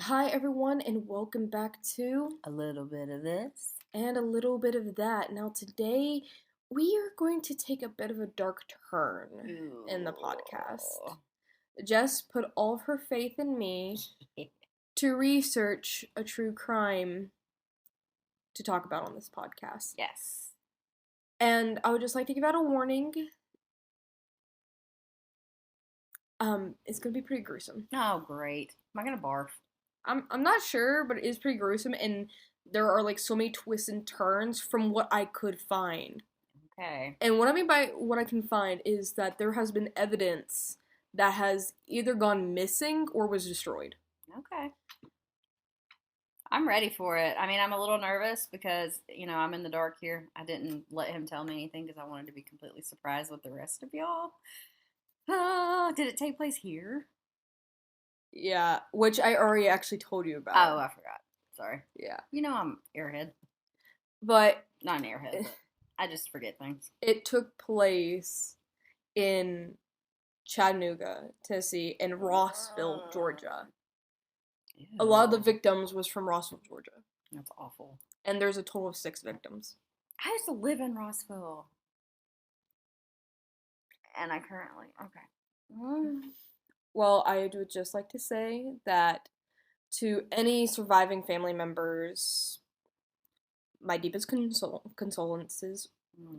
Hi, everyone, and welcome back to A little bit of this. And a Little Bit of That. Now, today we are going to take a bit of a dark turn in the podcast. Jess put all of her faith in me to research a true crime to talk about on this podcast. Yes. And I would just like to give out a warning. It's gonna be pretty gruesome. Oh, great. Am I gonna barf? I'm not sure, but it is pretty gruesome, and there are like so many twists and turns from what I could find. Okay. And what I mean by what I can find is that there has been evidence that has either gone missing or was destroyed. Okay. I'm ready for it. I mean, I'm a little nervous because, I'm in the dark here. I didn't let him tell me anything because I wanted to be completely surprised with the rest of y'all. Did it take place here? Yeah, which I already actually told you about. Oh, I forgot. Sorry. Yeah. I'm airhead. But Not an airhead, but I just forget things. It took place in Chattanooga, Tennessee, and Rossville, Georgia. Ew. A lot of the victims was from Rossville, Georgia. That's awful. And there's a total of 6 victims. I used to live in Rossville. And I currently, okay. Well, I would just like to say that to any surviving family members, my deepest condolences.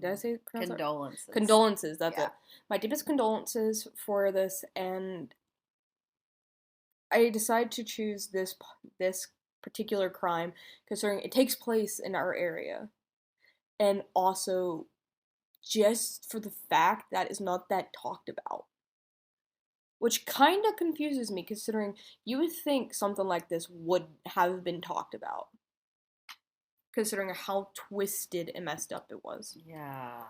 Did I say Condolences? Condolences, that's it. My deepest condolences for this, and I decided to choose this particular crime considering it takes place in our area, and also just for the fact that it's not that talked about. Which kind of confuses me, considering you would think something like this would have been talked about. Considering how twisted and messed up it was. Yeah.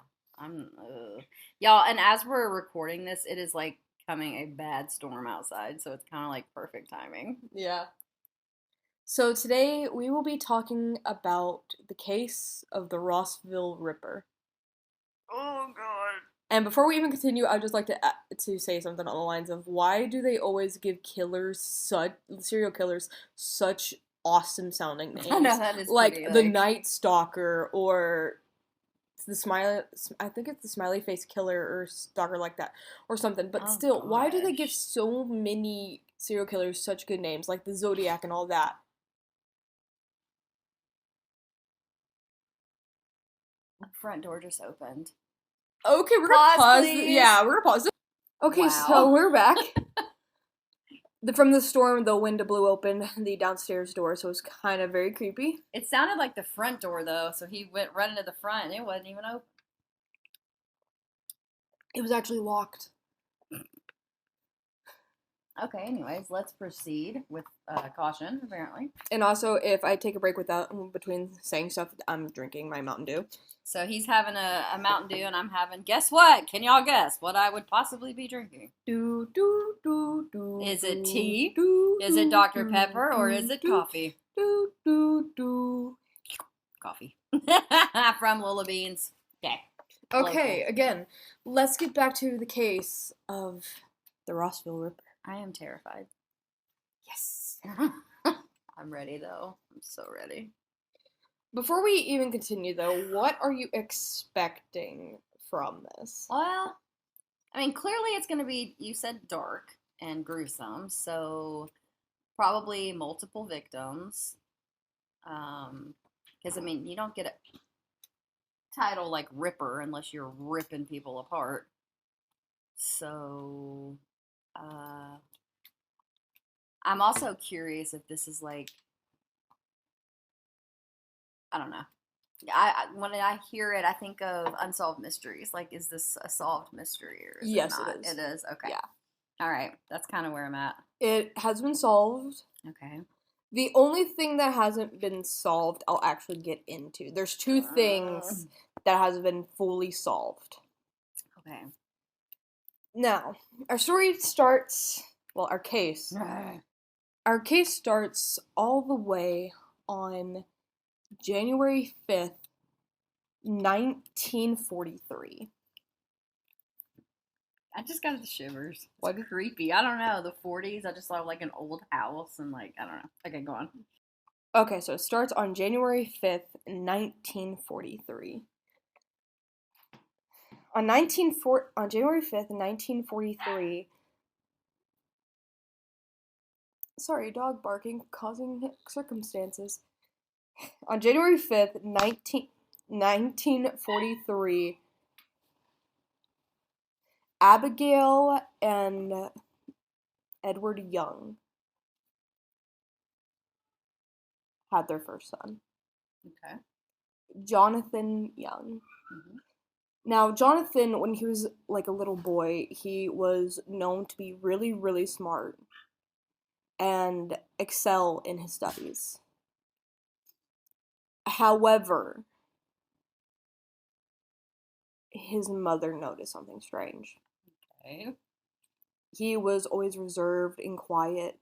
Y'all, and as we're recording this, it is like coming a bad storm outside, so it's kind of like perfect timing. Yeah. So today we will be talking about the case of the Rossville Ripper. Oh, God. And before we even continue, I'd just like to say something on the lines of, why do they always give serial killers such awesome sounding names? I know, that is like pretty, the Night Stalker, or the I think it's the Smiley Face Killer or Stalker, like that, or something. But still, why do they give so many serial killers such good names, like the Zodiac and all that? The front door just opened. Okay, we're gonna pause. Please. Yeah, we're gonna pause. Okay, Wow. So we're back. From the storm, the window blew open the downstairs door, so it was kind of very creepy. It sounded like the front door, though, so he went running to the front, and it wasn't even open. It was actually locked. Okay, anyways, let's proceed with caution, apparently. And also, if I take a break between saying stuff, I'm drinking my Mountain Dew. So he's having a Mountain Dew, and I'm having, guess what? Can y'all guess what I would possibly be drinking? Is it tea? Is it Dr. Pepper, or is it coffee? Coffee. From Lola Beans. Okay, again, let's get back to the case of the Rossville Ripper. I am terrified. Yes. I'm ready, though. I'm so ready. Before we even continue, though, what are you expecting from this? Well, I mean, clearly it's going to be, you said dark and gruesome, so probably multiple victims. Because, I mean, you don't get a title like Ripper unless you're ripping people apart. So, I'm also curious if this is like, I don't know. When I hear it, I think of Unsolved Mysteries. Like, is this a solved mystery, or is Yes, it not? it is. It is? Okay. Yeah. All right. That's kind of where I'm at. It has been solved. Okay. The only thing that hasn't been solved, I'll actually get into. There's 2 things that hasn't been fully solved. Okay. Now, our story starts, our case. Our case starts all the way on January 5th, 1943. I just got the shivers. It's What? creepy. I don't know. The 40s. I just saw like an old house and like I don't know. Okay, go on. Okay, so it starts on January 5th, 1943. On January 5th, 1943. Sorry, dog barking causing circumstances. On January 5th, 1943, Abigail and Edward Young had their first son, Okay. Jonathan Young. Mm-hmm. Now, Jonathan, when he was like a little boy, he was known to be really, really smart and excel in his studies. However, his mother noticed something strange. Okay. He was always reserved and quiet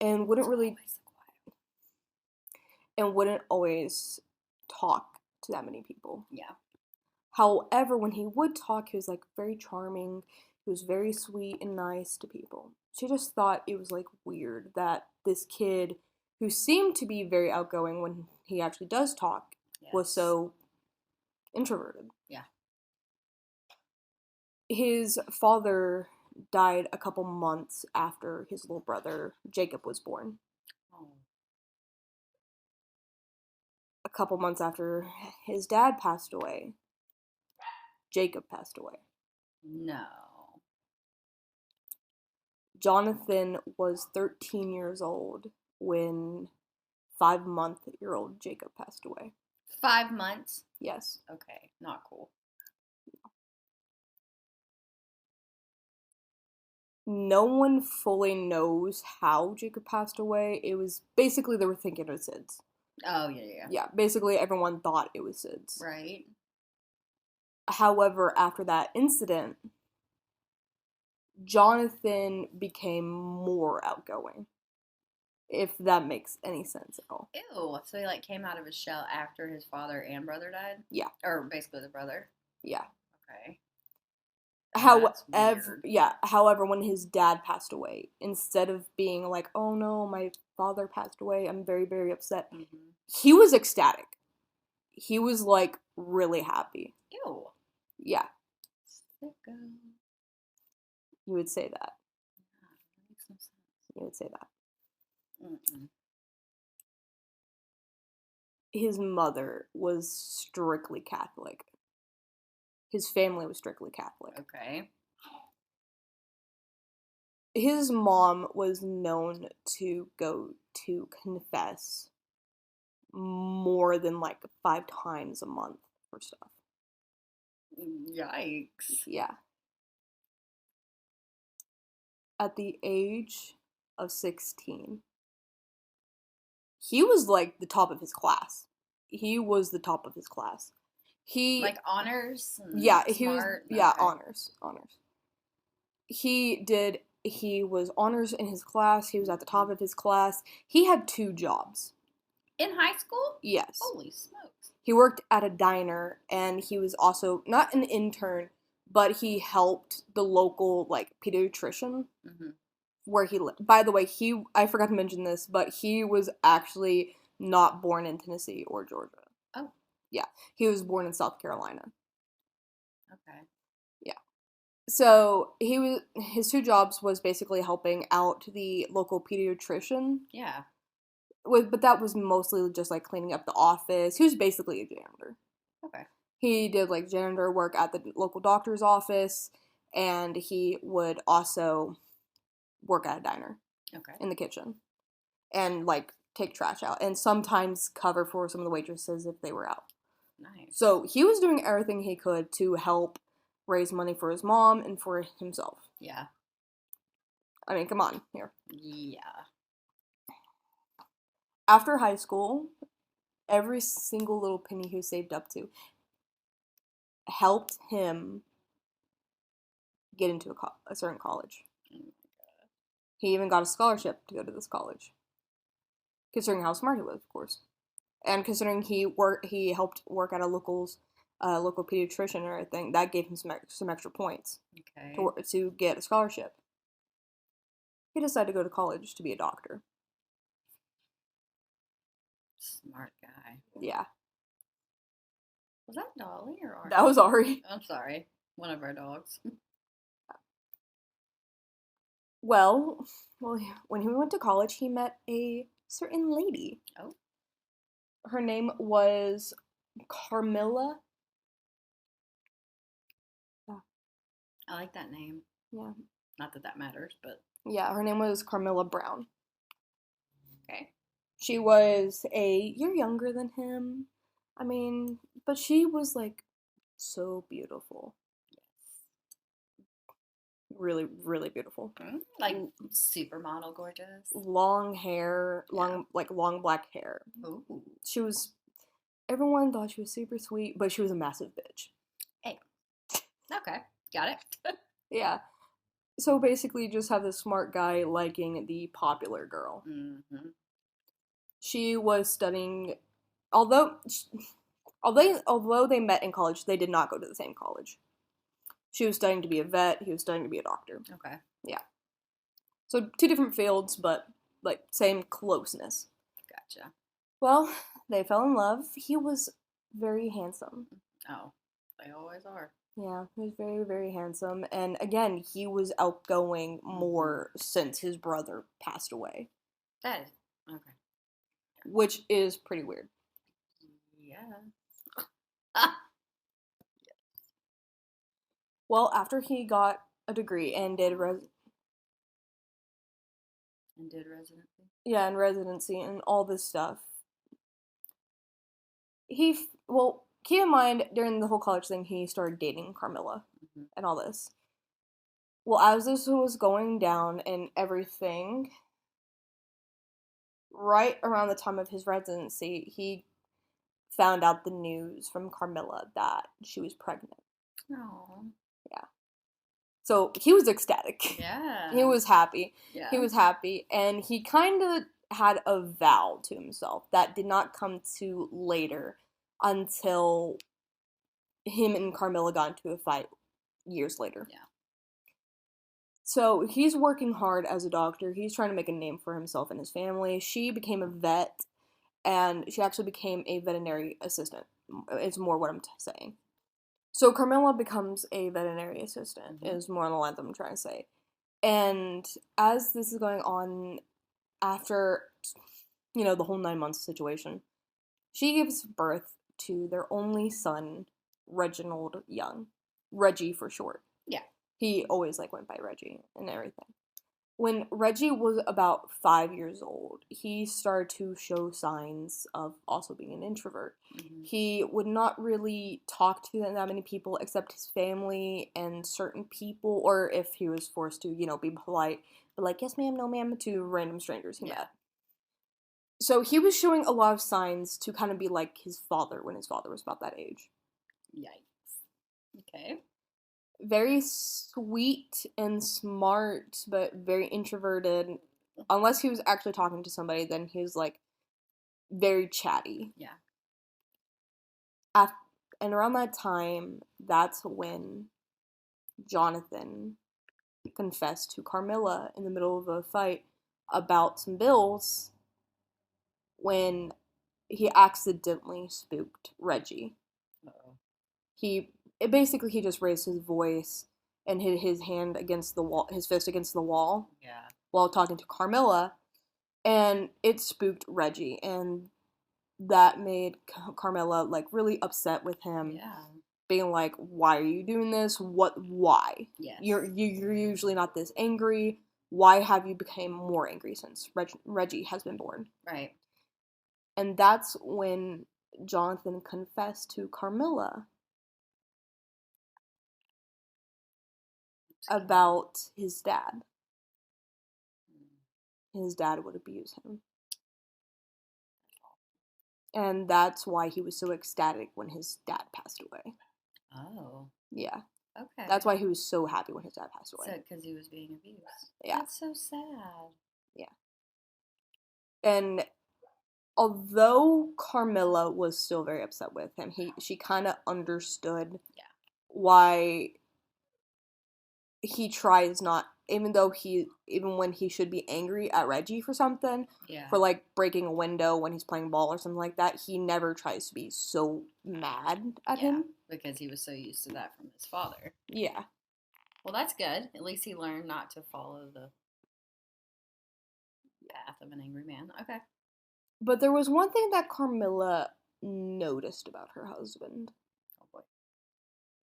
and wouldn't always talk to that many people. Yeah. However, when he would talk, he was like very charming. He was very sweet and nice to people. She just thought it was like weird that this kid, who seemed to be very outgoing when he actually does talk, was so introverted. Yeah. His father died a couple months after his little brother Jacob was born. Oh. A couple months after his dad passed away, Jacob passed away. No. Jonathan was 13 years old when 5-month-old Jacob passed away. 5 months? Yes. Okay, not cool. No one fully knows how Jacob passed away. It was basically they were thinking it was SIDS. Oh, yeah. Yeah, basically everyone thought it was SIDS. Right. However, after that incident, Jonathan became more outgoing. If that makes any sense at all. Ew. So he like came out of his shell after his father and brother died? Yeah. Or basically the brother? Yeah. Okay. However, when his dad passed away, instead of being like, oh no, my father passed away, I'm very, very upset, he was ecstatic. He was like really happy. Ew. Yeah. Sicko. You would say that. Yeah, that makes no sense. You would say that. Mm-mm. His mother was strictly Catholic. His family was strictly Catholic. Okay. His mom was known to go to confess more than like 5 times a month for stuff. Yikes. Yeah. At the age of 16, he was like the top of his class. He was the top of his class. He like honors? Yeah, he smart? was yeah, Okay. honors. He was honors in his class. He was at the top of his class. He had 2 jobs. In high school? Yes. Holy smokes. He worked at a diner, and he was also not an intern, but he helped the local like pediatrician where he lived. By the way, I forgot to mention this, but he was actually not born in Tennessee or Georgia. Oh. Yeah, he was born in South Carolina. Okay. Yeah. So his 2 jobs was basically helping out the local pediatrician. Yeah. But that was mostly just like cleaning up the office. He was basically a janitor. Okay. He did like janitor work at the local doctor's office, and he would also work at a diner. Okay. In the kitchen, and like take trash out, and sometimes cover for some of the waitresses if they were out. Nice. So he was doing everything he could to help raise money for his mom and for himself. Yeah. I mean, come on, here. Yeah. After high school, every single little penny he saved up to helped him get into a certain college. Oh my God. He even got a scholarship to go to this college. Considering how smart he was, of course. And considering he helped work at a local local pediatrician and everything, that gave him some extra points Okay. to get a scholarship. He decided to go to college to be a doctor. Smart guy. Yeah. Was that Dolly or Ari? That was Ari. I'm sorry. One of our dogs. Well, when he went to college, he met a certain lady. Oh. Her name was Carmilla. Yeah. I like that name. Yeah. Not that that matters, but. Yeah, her name was Carmilla Brown. Okay. She was a year younger than him. I mean, but she was like so beautiful. Really, really beautiful. Like supermodel gorgeous. Long hair, long black hair. Ooh. She was. Everyone thought she was super sweet, but she was a massive bitch. Hey. Okay, got it. Yeah. So basically, you just have this smart guy liking the popular girl. Mm-hmm. She was studying, although they met in college, they did not go to the same college. She was studying to be a vet. He was studying to be a doctor. Okay. Yeah. So 2 different fields, but like same closeness. Gotcha. Well, they fell in love. He was very handsome. Oh, they always are. Yeah, he was very, very handsome. And again, he was outgoing more since his brother passed away. That is okay. Which is pretty weird. Yeah. Well, after he got a degree and did residency. Yeah, and residency and all this stuff. Keep in mind, during the whole college thing, he started dating Carmilla and all this. Well, as this was going down and everything, right around the time of his residency, he found out the news from Carmilla that she was pregnant. Oh. Yeah. So he was ecstatic. Yeah. He was happy. Yeah. He was happy, and he kind of had a vow to himself that did not come to later until him and Carmilla got into a fight years later. Yeah. So he's working hard as a doctor. He's trying to make a name for himself and his family. She became a vet, and she actually became a veterinary assistant. It's more what I'm saying. So Carmilla becomes a veterinary assistant, is more on the line that I'm trying to say. And as this is going on, after, the whole 9 months situation, she gives birth to their only son, Reginald Young. Reggie for short. Yeah. He always, went by Reggie and everything. When Reggie was about 5 years old, he started to show signs of also being an introvert. Mm-hmm. He would not really talk to that many people except his family and certain people, or if he was forced to, be polite, but like, yes ma'am, no ma'am, to random strangers he met. So he was showing a lot of signs to kind of be like his father when his father was about that age. Yikes. Okay. Very sweet and smart, but very introverted. Unless he was actually talking to somebody, then he was, very chatty. Yeah. And around that time, that's when Jonathan confessed to Carmilla in the middle of a fight about some bills when he accidentally spooked Reggie. Uh-oh. He just raised his voice and hit his hand against the wall, his fist against the wall. Yeah. While talking to Carmilla, and it spooked Reggie, and that made Carmilla really upset with him. Yeah. Being like, "Why are you doing this? Why? Yes. You're usually not this angry. Why have you become more angry since Reggie has been born?" Right. And that's when Jonathan confessed to Carmilla about his dad. His dad would abuse him. And that's why he was so ecstatic when his dad passed away. Oh. Yeah. Okay. That's why he was so happy when his dad passed away. So, because he was being abused. Yeah. That's so sad. Yeah. And although Carmilla was still very upset with him, she kind of understood Yeah. why he tries not, even when he should be angry at Reggie for something, Yeah. for like breaking a window when he's playing ball or something like that, he never tries to be so mad at him. Because he was so used to that from his father. Yeah. Well, that's good. At least he learned not to follow the path of an angry man. Okay. But there was one thing that Carmilla noticed about her husband. Oh boy.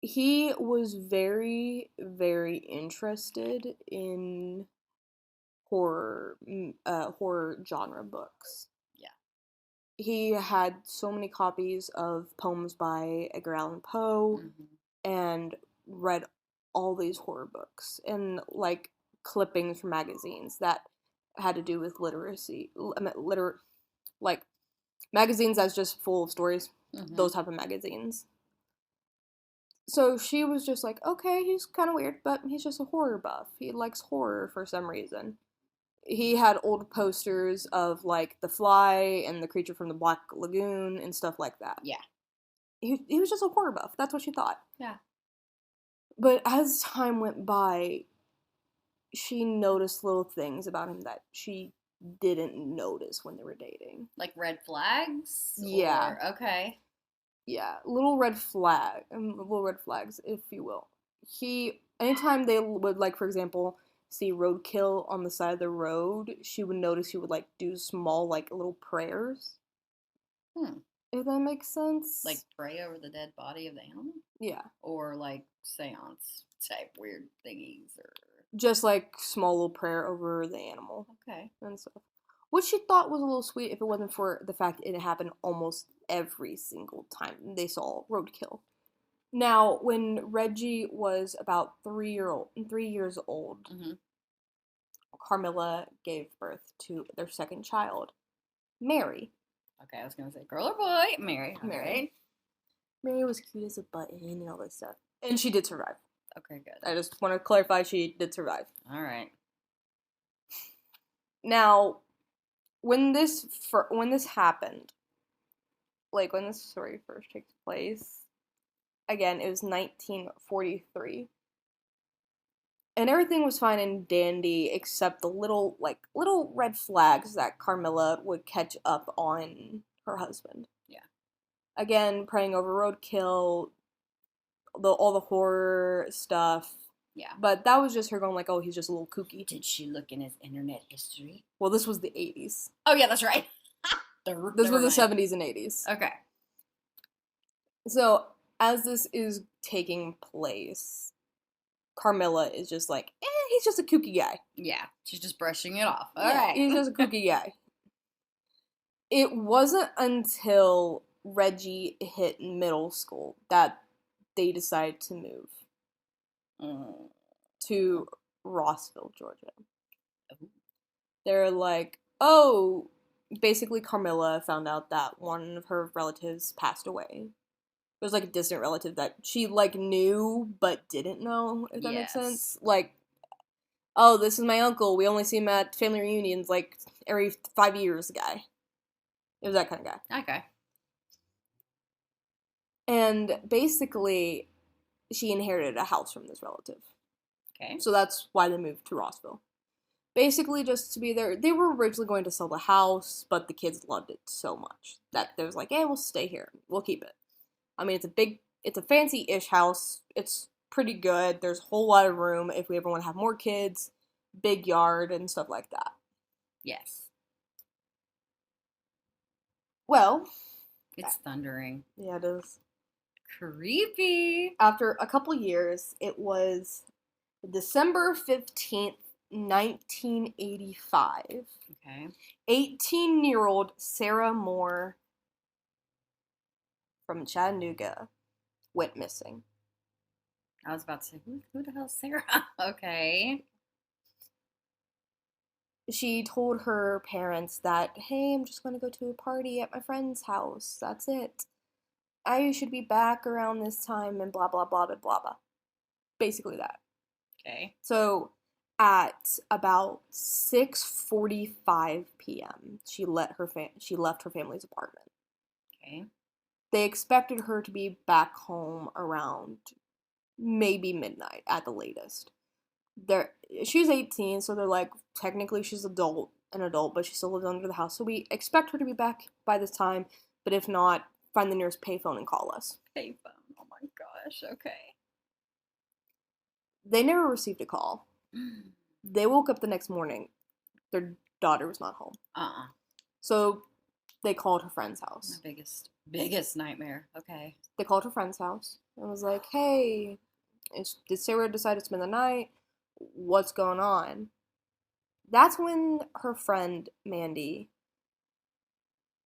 He was very, very interested in horror genre books. Yeah. He had so many copies of poems by Edgar Allan Poe and read all these horror books and like clippings from magazines that had to do with literacy, like magazines that's just full of stories, those type of magazines. So she was just like, okay, he's kind of weird, but he's just a horror buff. He likes horror for some reason. He had old posters of like The Fly and The Creature from the Black Lagoon and stuff like that. Yeah. He was just a horror buff. That's what she thought. Yeah. But as time went by, she noticed little things about him that she didn't notice when they were dating. Like red flags? Yeah. Or, okay. Yeah, little red flags, if you will. Anytime they would, like, for example, see roadkill on the side of the road, she would notice he would, like, do small, like, little prayers. If that makes sense. Like pray over the dead body of the animal? Yeah. Or like seance type weird thingies or just like small little prayer over the animal. Okay. And stuff. Which she thought was a little sweet if it wasn't for the fact it happened almost every single time they saw roadkill. Now, when Reggie was about 3 years old, Carmilla gave birth to their second child, Mary. Okay, I was gonna say girl or boy, Mary. Mary. Mary was cute as a button and all this stuff, and she did survive. Okay, good. I just want to clarify she did survive. All right. Now, when this happened, like when this story first takes place, again, it was 1943. And everything was fine and dandy except the little red flags that Carmilla would catch up on her husband. Yeah. Again, praying over roadkill, all the horror stuff. Yeah. But that was just her going like, oh, he's just a little kooky. Did she look in his internet history? Well, this was the 80s. Oh, yeah, that's right. This was the 70s and 80s. Okay. So, as this is taking place, Carmilla is just like, he's just a kooky guy. Yeah, she's just brushing it off. All yeah, right. He's just a kooky guy. It wasn't until Reggie hit middle school that they decided to move to Rossville, Georgia. They're like, oh, basically Carmilla found out that one of her relatives passed away. It was like a distant relative that she like knew but didn't know, if that makes sense. Like, oh, this is my uncle. We only see him at family reunions like every 5 years, guy. It was that kind of guy. Okay. And basically, she inherited a house from this relative. Okay. So that's why they moved to Rossville. Basically, just to be there. They were originally going to sell the house, but the kids loved it so much that they was like, hey, we'll stay here. We'll keep it. I mean, it's a fancy-ish house. It's pretty good. There's a whole lot of room if we ever want to have more kids. Big yard and stuff like that. Yes. Well. It's thundering. Yeah, it is. Creepy. After a couple years, it was December 15th, 1985. Okay. 18-year-old Sarah Moore from Chattanooga went missing. I was about to say, who the hell's Sarah? Okay. She told her parents that, hey, I'm just going to go to a party at my friend's house. That's it. I should be back around this time and blah, blah, blah, blah, blah, blah. Basically that. Okay. So, At about 6:45 p.m., she left her family's apartment. Okay. They expected her to be back home around maybe midnight at the latest. She's 18, so they're like, technically she's an adult, but she still lives under the house. So we expect her to be back by this time, but if not, find the nearest payphone and call us. Payphone. Oh my gosh. Okay. They never received a call. They woke up the next morning. Their daughter was not home. So they called her friend's house. My biggest nightmare. Okay. They called her friend's house and was like, hey, did Sarah decide to spend the night? What's going on? That's when her friend Mandy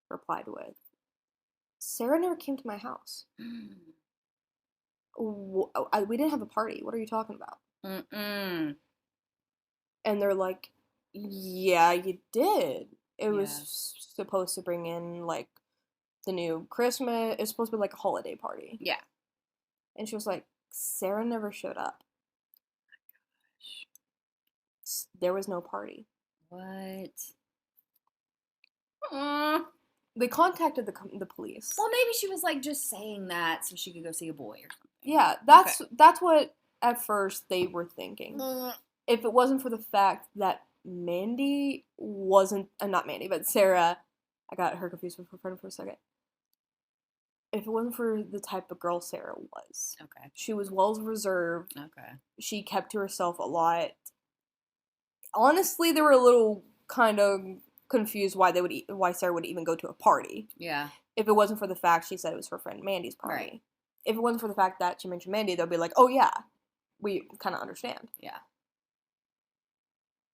replied with, Sarah never came to my house. We didn't have a party. What are you talking about? Mm-mm. And they're like, yeah, you did. It was supposed to bring in, like, the new Christmas. It's supposed to be like a holiday party. Yeah. And she was like, Sarah never showed up. There was no party. What? They contacted the police. Well, maybe she was like just saying that so she could go see a boy or something. Yeah, that's what at first they were thinking. If it wasn't for the fact that Mandy wasn't, not Mandy, but Sarah, I got her confused with her friend for a second. If it wasn't for the type of girl Sarah was, okay, she was well reserved. Okay, she kept to herself a lot. Honestly, they were a little kind of confused why Sarah would even go to a party. Yeah. If it wasn't for the fact she said it was her friend Mandy's party. Right. If it wasn't for the fact that she mentioned Mandy, they'll be like, oh yeah, we kind of understand. Yeah.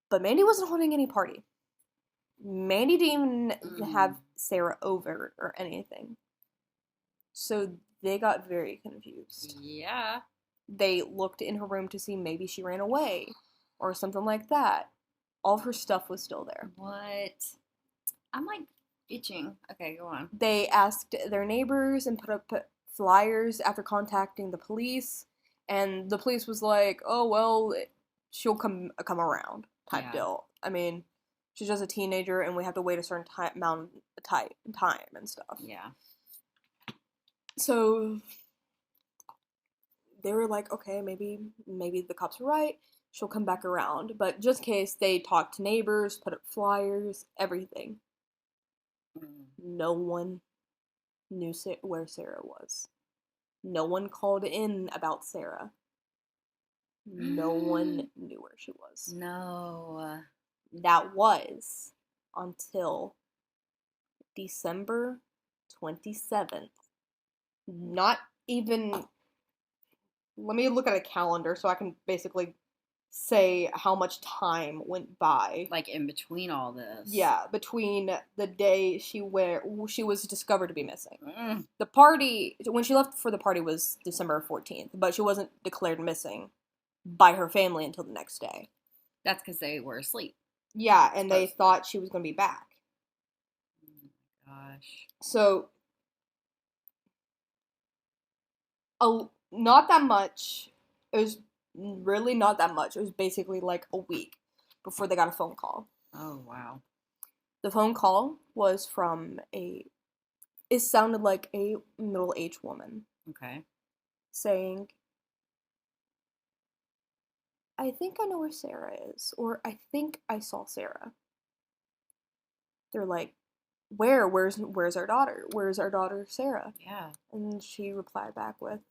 But Mandy wasn't holding any party. Mandy didn't even have Sarah over or anything. So they got very confused. Yeah. They looked in her room to see maybe she ran away or something like that. All of her stuff was still there. What? I'm like itching. Okay, go on. They asked their neighbors and put up flyers after contacting the police, and the police was like, "Oh well, she'll come around," type deal. I mean, she's just a teenager, and we have to wait a certain amount of time and stuff. Yeah. So they were like, "Okay, maybe the cops are right. She'll come back around." But just in case, they talked to neighbors, put up flyers, everything. No one knew where Sarah was. No one called in about Sarah. No one knew where she was. No. That was until December 27th. Not even... Let me look at a calendar so I can basically say how much time went by. Like in between all this. Yeah, between the day she was discovered to be missing. The party, when she left for the party, was December 14th, but she wasn't declared missing by her family until the next day. That's because they were asleep. Yeah, and they thought she was going to be back. Oh my gosh. So, not that much. It was really not that much. It was basically like a week before they got a phone call. Oh, wow. The phone call was from it sounded like a middle-aged woman. Okay. Saying, I think I know where Sarah is, or I think I saw Sarah. They're like, where? Where's our daughter? Where's our daughter, Sarah? Yeah. And she replied back with,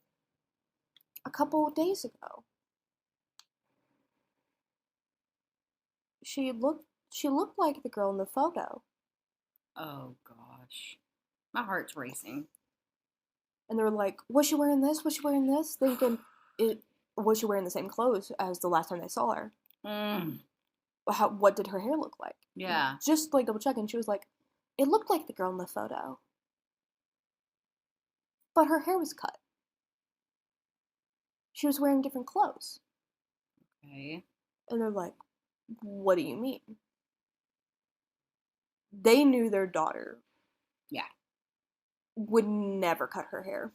a couple of days ago. She looked like the girl in the photo. Oh gosh. My heart's racing. And they were like, was she wearing this? Was she wearing this? Thinking, was she wearing the same clothes as the last time they saw her? What did her hair look like? Yeah. Just like double checking. She was like, it looked like the girl in the photo. But her hair was cut. She was wearing different clothes. Okay. And they're like, what do you mean? They knew their daughter. Yeah. Would never cut her hair.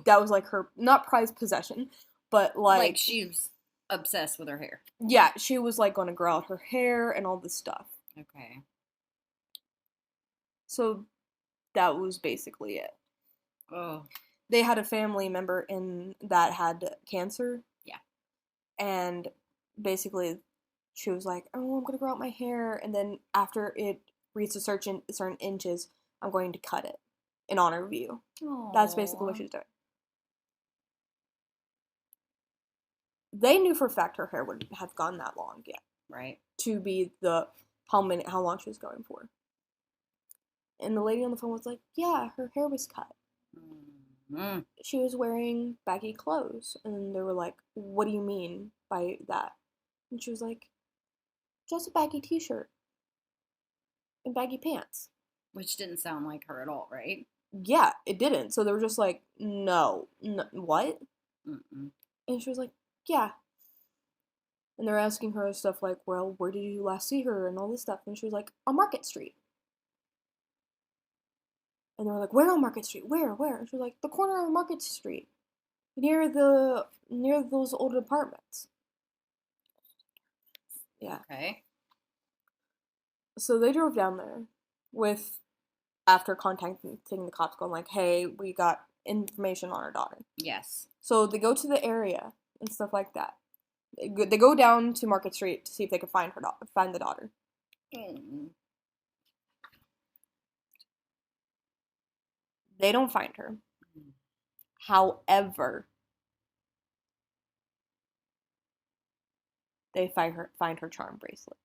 That was like her, not prized possession, but like she was obsessed with her hair. Yeah, she was like going to grow out her hair and all this stuff. Okay. So that was basically it. Oh. They had a family member in that had cancer. Yeah. And basically she was like, oh, I'm going to grow out my hair. And then after it reaches certain inches, I'm going to cut it in honor of you. Aww. That's basically what she's doing. They knew for a fact her hair wouldn't have gone that long yet. Right. To be the how long she was going for. And the lady on the phone was like, yeah, her hair was cut. Mm-hmm. She was wearing baggy clothes. And they were like, what do you mean by that? And she was like, just a baggy t-shirt and baggy pants. Which didn't sound like her at all, right? Yeah, it didn't. So they were just like, no what? Mm-mm. And she was like, yeah. And they're asking her stuff like, well, where did you last see her and all this stuff? And she was like, on Market Street. And they were like, where on Market Street? Where? And she was like, the corner of Market Street. Near those old apartments. Yeah. Okay. So they drove down there after contacting the cops going like, hey, we got information on our daughter. Yes. So they go to the area and stuff like that. They go down to Market Street to see if they can find the daughter. Mm. They don't find her. However, they find her charm bracelet.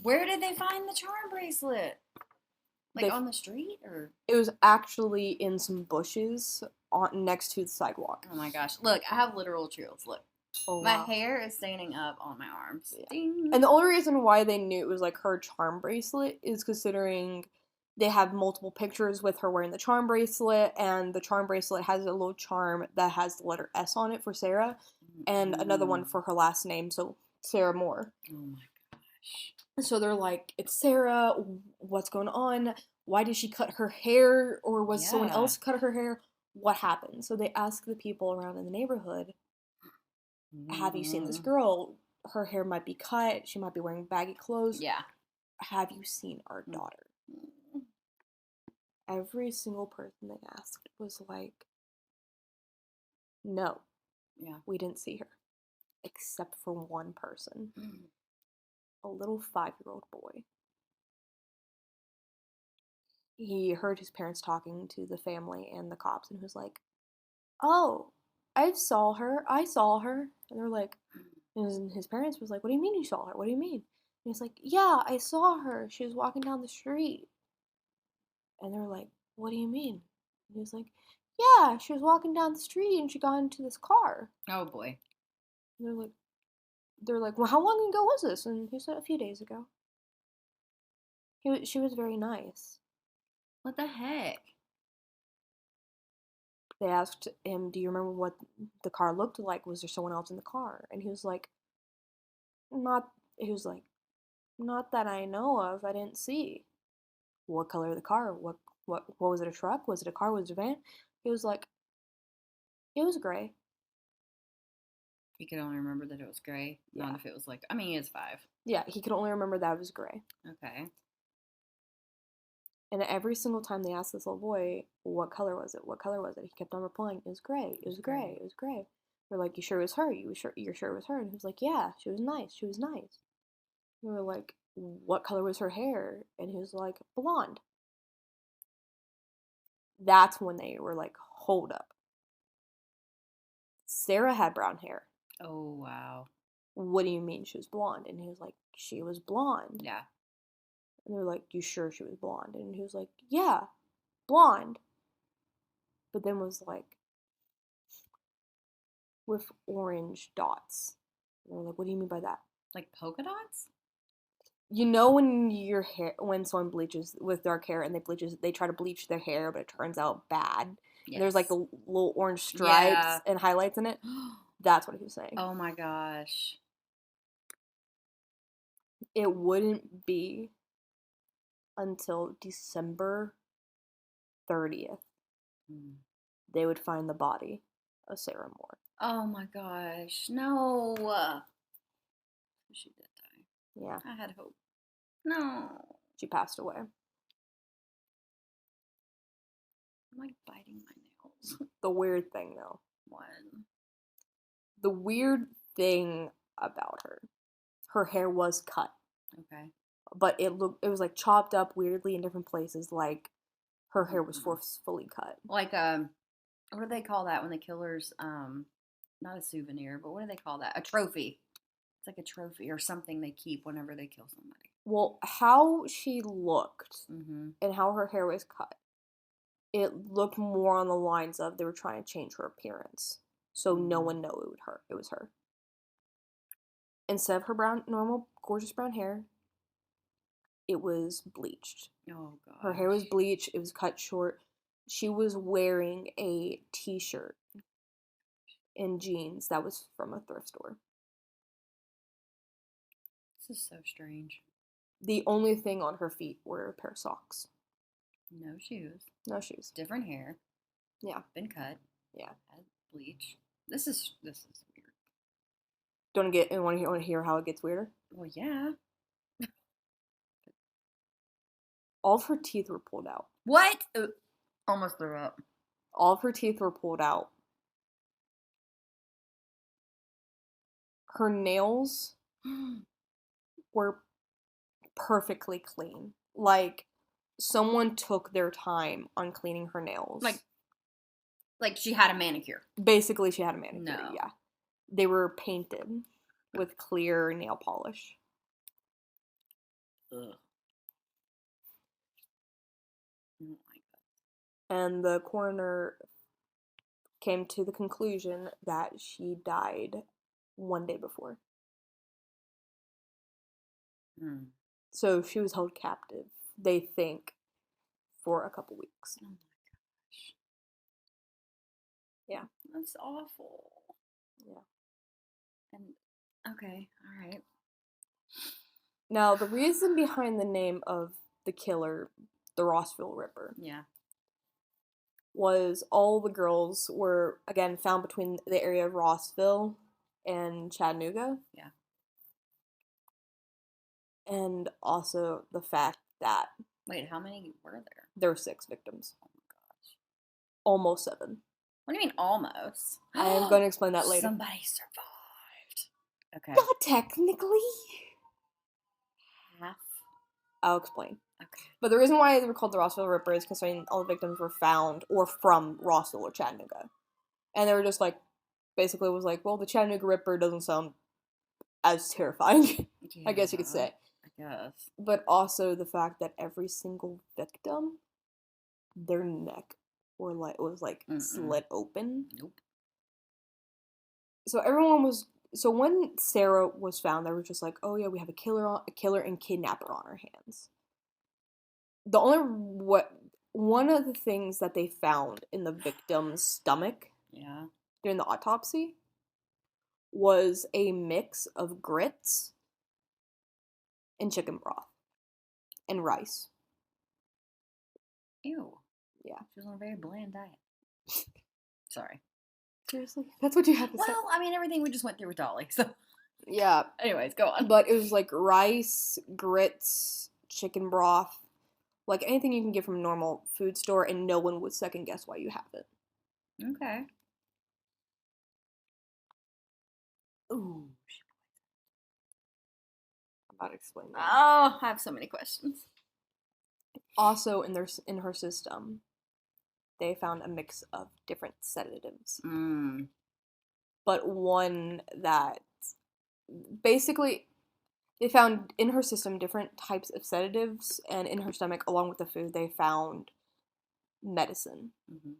Where did they find the charm bracelet? Like on the street, or? It was actually in some bushes next to the sidewalk. Oh my gosh! Look, I have literal chills. Look, oh, my wow. hair is standing up on my arms. Yeah. Ding. And the only reason why they knew it was like her charm bracelet is considering they have multiple pictures with her wearing the charm bracelet, and the charm bracelet has a little charm that has the letter S on it for Sarah, and another one for her last name, so Sarah Moore. Oh my gosh. So they're like, it's Sarah, what's going on? Why did she cut her hair? Or was someone else cut her hair? What happened? So they ask the people around in the neighborhood, have you seen this girl? Her hair might be cut. She might be wearing baggy clothes. Yeah. Have you seen our daughter? Every single person they asked was like, no. Yeah. We didn't see her. Except for one person. A little 5-year-old boy. He heard his parents talking to the family and the cops, and he was like, oh, I saw her. And they're like, and his parents was like, what do you mean you saw her? What do you mean? And he's like, yeah, I saw her. She was walking down the street. And they're like, what do you mean? And he was like, yeah, she was walking down the street and she got into this car. Oh boy. And they're like, well, how long ago was this? And he said, a few days ago. She was very nice. What the heck? They asked him, do you remember what the car looked like? Was there someone else in the car? And he was like, not that I know of. I didn't see. What color of the car? What was it, a truck? Was it a car? Was it a van? He was like, it was gray. He could only remember that it was gray. Yeah. Not if it was like, I mean, he is 5. Yeah, he could only remember that it was gray. Okay. And every single time they asked this little boy, what color was it? What color was it? He kept on replying, it was gray. It was gray. It was gray. We're like, you sure it was her? You're sure it was her? And he was like, yeah, she was nice. She was nice. We were like, what color was her hair? And he was like, blonde. That's when they were like, hold up. Sarah had brown hair. Oh, wow. What do you mean she was blonde? And he was like, she was blonde. Yeah. And they were like, you sure she was blonde? And he was like, yeah, blonde. But then was like, with orange dots. And they were like, what do you mean by that? Like polka dots? You know when someone bleaches with dark hair and they try to bleach their hair, but it turns out bad. Yes. There's like the little orange stripes and highlights in it. That's what he was saying. Oh my gosh. It wouldn't be until December 30th they would find the body of Sarah Moore. Oh my gosh. No. She did die. Yeah, I had hope. No. she passed away. I'm like biting my nails. The weird thing, though. One. The weird thing about her hair was cut, Okay. but it was like chopped up weirdly in different places, like her hair was forcefully cut. Like what do they call that when the killers not a souvenir, but what do they call that? A trophy. It's like a trophy or something they keep whenever they kill somebody. Well, how she looked Mm-hmm. and how her hair was cut, it looked more on the lines of they were trying to change her appearance, so no one knew it was her. Instead of her normal, gorgeous brown hair, it was bleached. Oh god. Her hair was bleached. It was cut short. She was wearing a t-shirt and jeans that was from a thrift store. This is so strange. The only thing on her feet were a pair of socks. No shoes. No shoes. Different hair. Yeah. Been cut. Yeah. Had bleach. This is weird. Want to hear how it gets weirder? Well, yeah. All of her teeth were pulled out. What? Almost threw up. All of her teeth were pulled out. Her nails were perfectly clean. Like, someone took their time on cleaning her nails. Like she had a manicure. Basically, she had a manicure, No. yeah. They were painted with clear nail polish. Ugh. I don't like that. And the coroner came to the conclusion that she died one day before. So she was held captive, they think, for a couple weeks. Oh my gosh. Yeah. That's awful. Yeah. And okay, all right. Now, the reason behind the name of the killer, the Rossville Ripper, Yeah. was all the girls were, again, found between the area of Rossville and Chattanooga. Yeah. And also the fact that Wait, how many were there? there were 6 victims. Oh my gosh. Almost 7. What do you mean almost? I am going to explain that later. Somebody survived. Okay. Not technically. Half. I'll explain. Okay. But the reason why they were called the Rossville Ripper is because all the victims were found or from Rossville or Chattanooga. And they were just like, basically was like, well, the Chattanooga Ripper doesn't sound as terrifying, I guess you could say. I guess. But also the fact that every single victim, their neck was slit open. Nope. So when Sarah was found, they were just like, oh yeah, we have a killer and kidnapper on our hands. One of the things that they found in the victim's stomach, yeah, during the autopsy, was a mix of grits and chicken broth and rice. Ew. Yeah. She was on a very bland diet. Sorry. Seriously? That's what you have to say? Well, I mean, everything we just went through with Dolly, so. Yeah. Anyways, go on. But it was like rice, grits, chicken broth, like anything you can get from a normal food store, and no one would second guess why you have it. Okay. Ooh. I'm about to explain that. Oh, I have so many questions. Also, in her system, they found a mix of different sedatives. But one that basically they found in her system different types of sedatives, and in her stomach, along with the food, they found medicine. Mm-hmm.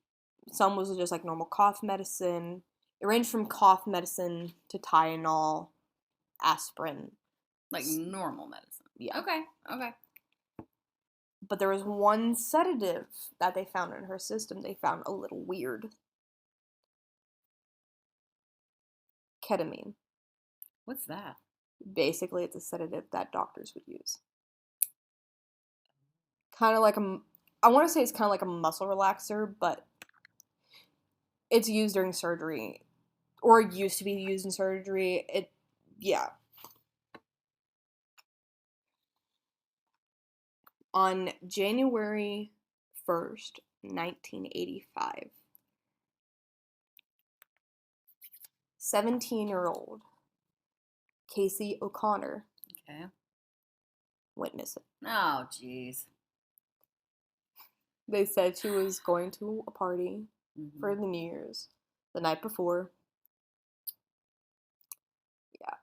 Some was just like normal cough medicine. It ranged from cough medicine to Tylenol, aspirin. Like normal medicine. Yeah. Okay. But there was one sedative that they found in her system they found a little weird. Ketamine. What's that? Basically, it's a sedative that doctors would use. Kind of like I want to say it's kind of like a muscle relaxer, but it's used during surgery or used to be used in surgery. Yeah. On January 1st, 1985, 17-year-old Casey O'Connor Okay. went missing. Oh, jeez. They said she was going to a party Mm-hmm. for the New Year's the night before. Yeah.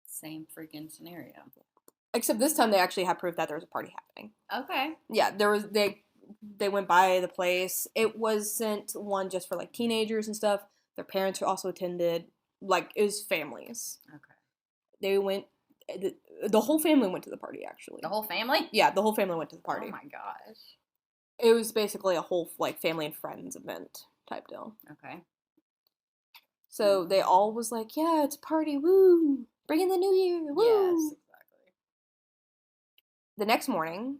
Same freaking scenario. Except this time they actually had proof that there was a party happening. Okay. Yeah, they went by the place. It wasn't one just for like teenagers and stuff. Their parents also attended. Like, it was families. Okay. They went. The whole family went to the party, actually. The whole family? Yeah, the whole family went to the party. Oh my gosh. It was basically a whole like family and friends event type deal. Okay. So they all was like, yeah, it's a party, woo! Bring in the new year, woo! Yes, exactly. The next morning,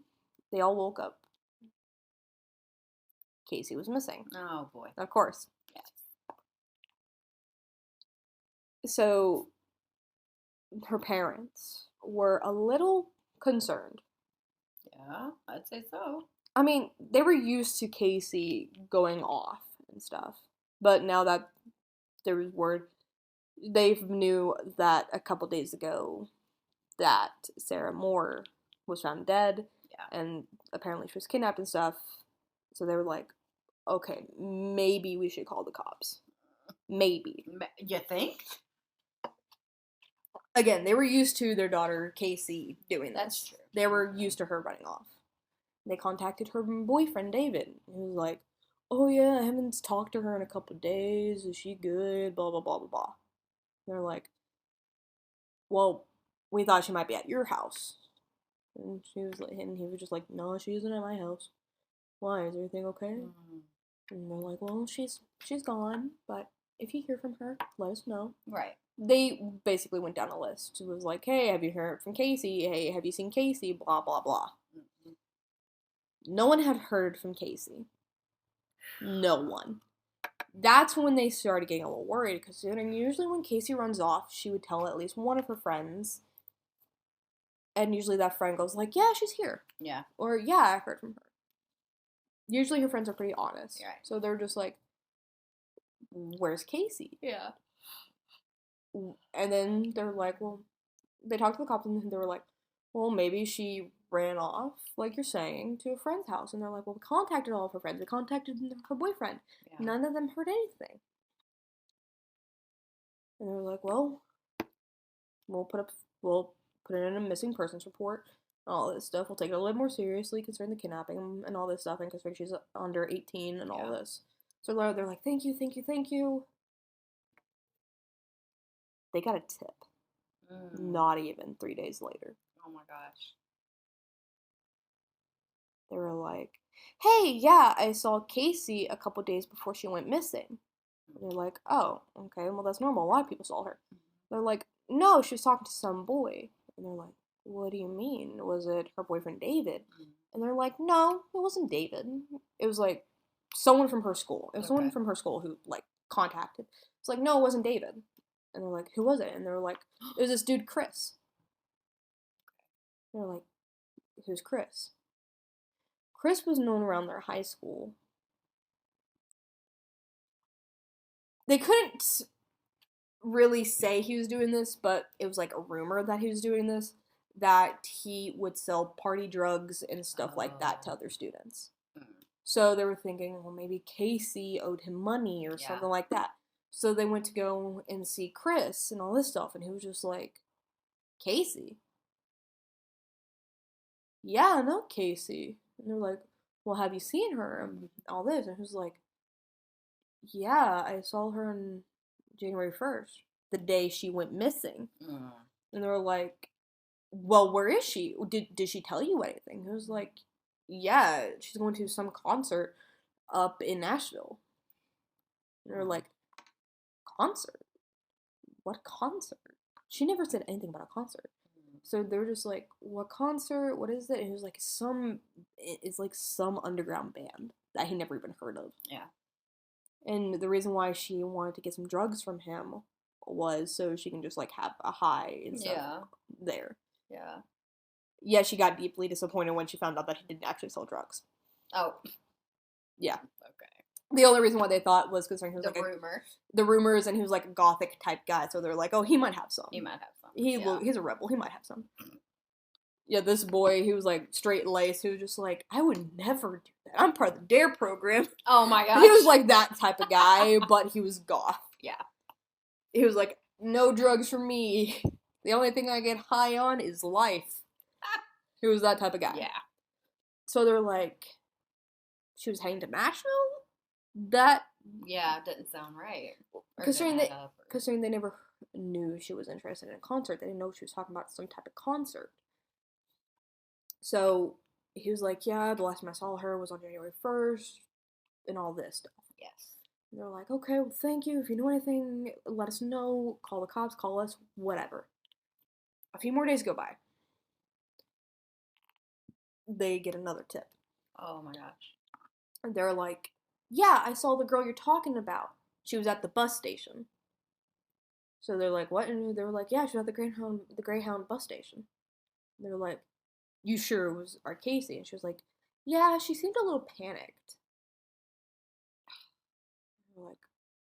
they all woke up. Casey was missing. Oh boy. Of course. Yes. So her parents were a little concerned. Yeah, I'd say so. I mean, they were used to Casey going off and stuff. But now that there was word, they knew that a couple days ago that Sarah Moore was found dead. Yeah. And apparently she was kidnapped and stuff. So they were like, okay, maybe we should call the cops. Maybe. You think? Again, they were used to their daughter Casey doing this. That's true. They were used to her running off. They contacted her boyfriend David. He was like, "Oh yeah, I haven't talked to her in a couple of days. Is she good? Blah blah blah blah blah." They're like, "Well, we thought she might be at your house." And she was like, and he was just like, "No, she isn't at my house. Why? Is everything okay?" Mm. And they're like, "Well, she's gone, but if you hear from her, let us know." Right. They basically went down a list. It was like, "Hey, have you heard from Casey? Hey, have you seen Casey? Blah blah blah." Mm-hmm. No one had heard from Casey. No one. That's when they started getting a little worried, because usually when Casey runs off, she would tell at least one of her friends, and usually that friend goes like, "Yeah, she's here." Yeah. Or, "Yeah, I heard from her." Usually her friends are pretty honest. Right. So they're just like, "Where's Casey?" Yeah. And then they're like, well, they talked to the cops and they were like, well, maybe she ran off, like you're saying, to a friend's house. And they're like, well, we contacted all of her friends. We contacted her boyfriend. Yeah. None of them heard anything. And they were like, well, we'll put it in a missing persons report and all this stuff. We'll take it a little more seriously concerning the kidnapping and all this stuff, and concerning she's under 18 and all this. So they're like, thank you, thank you, thank you. They got a tip. Not even 3 days later. Oh my gosh. They were like, hey, yeah, I saw Casey a couple days before she went missing. And they're like, oh, okay, well, that's normal. A lot of people saw her. They're like, no, she was talking to some boy. And they're like, what do you mean? Was it her boyfriend David? And they're like, no, it wasn't David. It was like someone from her school. It was someone from her school who like contacted. It's like, no, it wasn't David. And they're like, who was it? And they're like, it was this dude, Chris. They're like, who's Chris? Chris was known around their high school. They couldn't really say he was doing this, but it was like a rumor that he was doing this, that he would sell party drugs and stuff like that to other students. So they were thinking, well, maybe Casey owed him money or something like that. So they went to go and see Chris and all this stuff, and he was just like, Casey? Yeah, I know Casey. And they're like, well, have you seen her? And all this. And he was like, yeah, I saw her on January 1st, the day she went missing. And they were like, well, where is she? Did she tell you anything? He was like, yeah, she's going to some concert up in Nashville. And they were like, concert? What concert? She never said anything about a concert. So they were just like, what concert? What is it? And he was like, it's like some underground band that he never even heard of. Yeah. And the reason why she wanted to get some drugs from him was so she can just, like, have a high and stuff there. Yeah. Yeah, she got deeply disappointed when she found out that he didn't actually sell drugs. Oh. Yeah. Okay. The only reason why they thought was because he was the rumors, and he was like a gothic type guy, so they're like, oh, he might have some. He might have some. He's a rebel. He might have some. Yeah, this boy, he was like straight laced. He was just like, I would never do that. I'm part of the DARE program. Oh my gosh. He was like that type of guy, but he was goth. Yeah. He was like, no drugs for me. The only thing I get high on is life. He was that type of guy. Yeah. So they're like, she was heading to Nashville? That... Yeah, it didn't sound right. Considering they never knew she was interested in a concert. They didn't know she was talking about some type of concert. So he was like, yeah, the last time I saw her was on January 1st, and all this stuff. Yes. And they're like, okay, well, thank you. If you know anything, let us know. Call the cops, call us, whatever. A few more days go by. They get another tip. Oh my gosh. And they're like, yeah, I saw the girl you're talking about. She was at the bus station. So they're like, what? And they were like, yeah, she was at the Greyhound bus station. And they were like, you sure it was our Casey? And she was like, yeah, she seemed a little panicked. And they're like,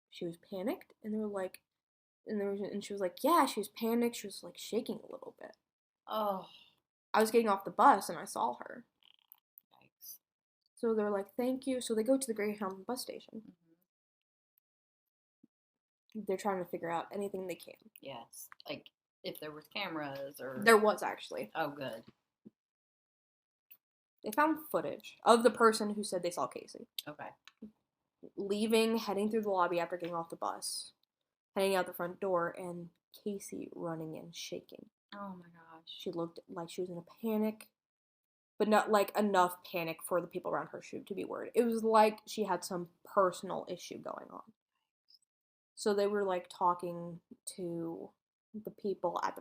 she was panicked? And they were like, and she was like, yeah, she was panicked. She was like shaking a little bit. Oh. I was getting off the bus and I saw her. Yikes. So they're like, thank you. So they go to the Greyhound bus station. Mm-hmm. They're trying to figure out anything they can. Yes. Like, if there was cameras or... There was, actually. Oh, good. They found footage of the person who said they saw Casey. Okay. Leaving, heading through the lobby after getting off the bus. Heading out the front door, and Casey running and shaking. Oh my gosh. She looked like she was in a panic, but not like enough panic for the people around her to be worried. It was like she had some personal issue going on. So they were like talking to the people at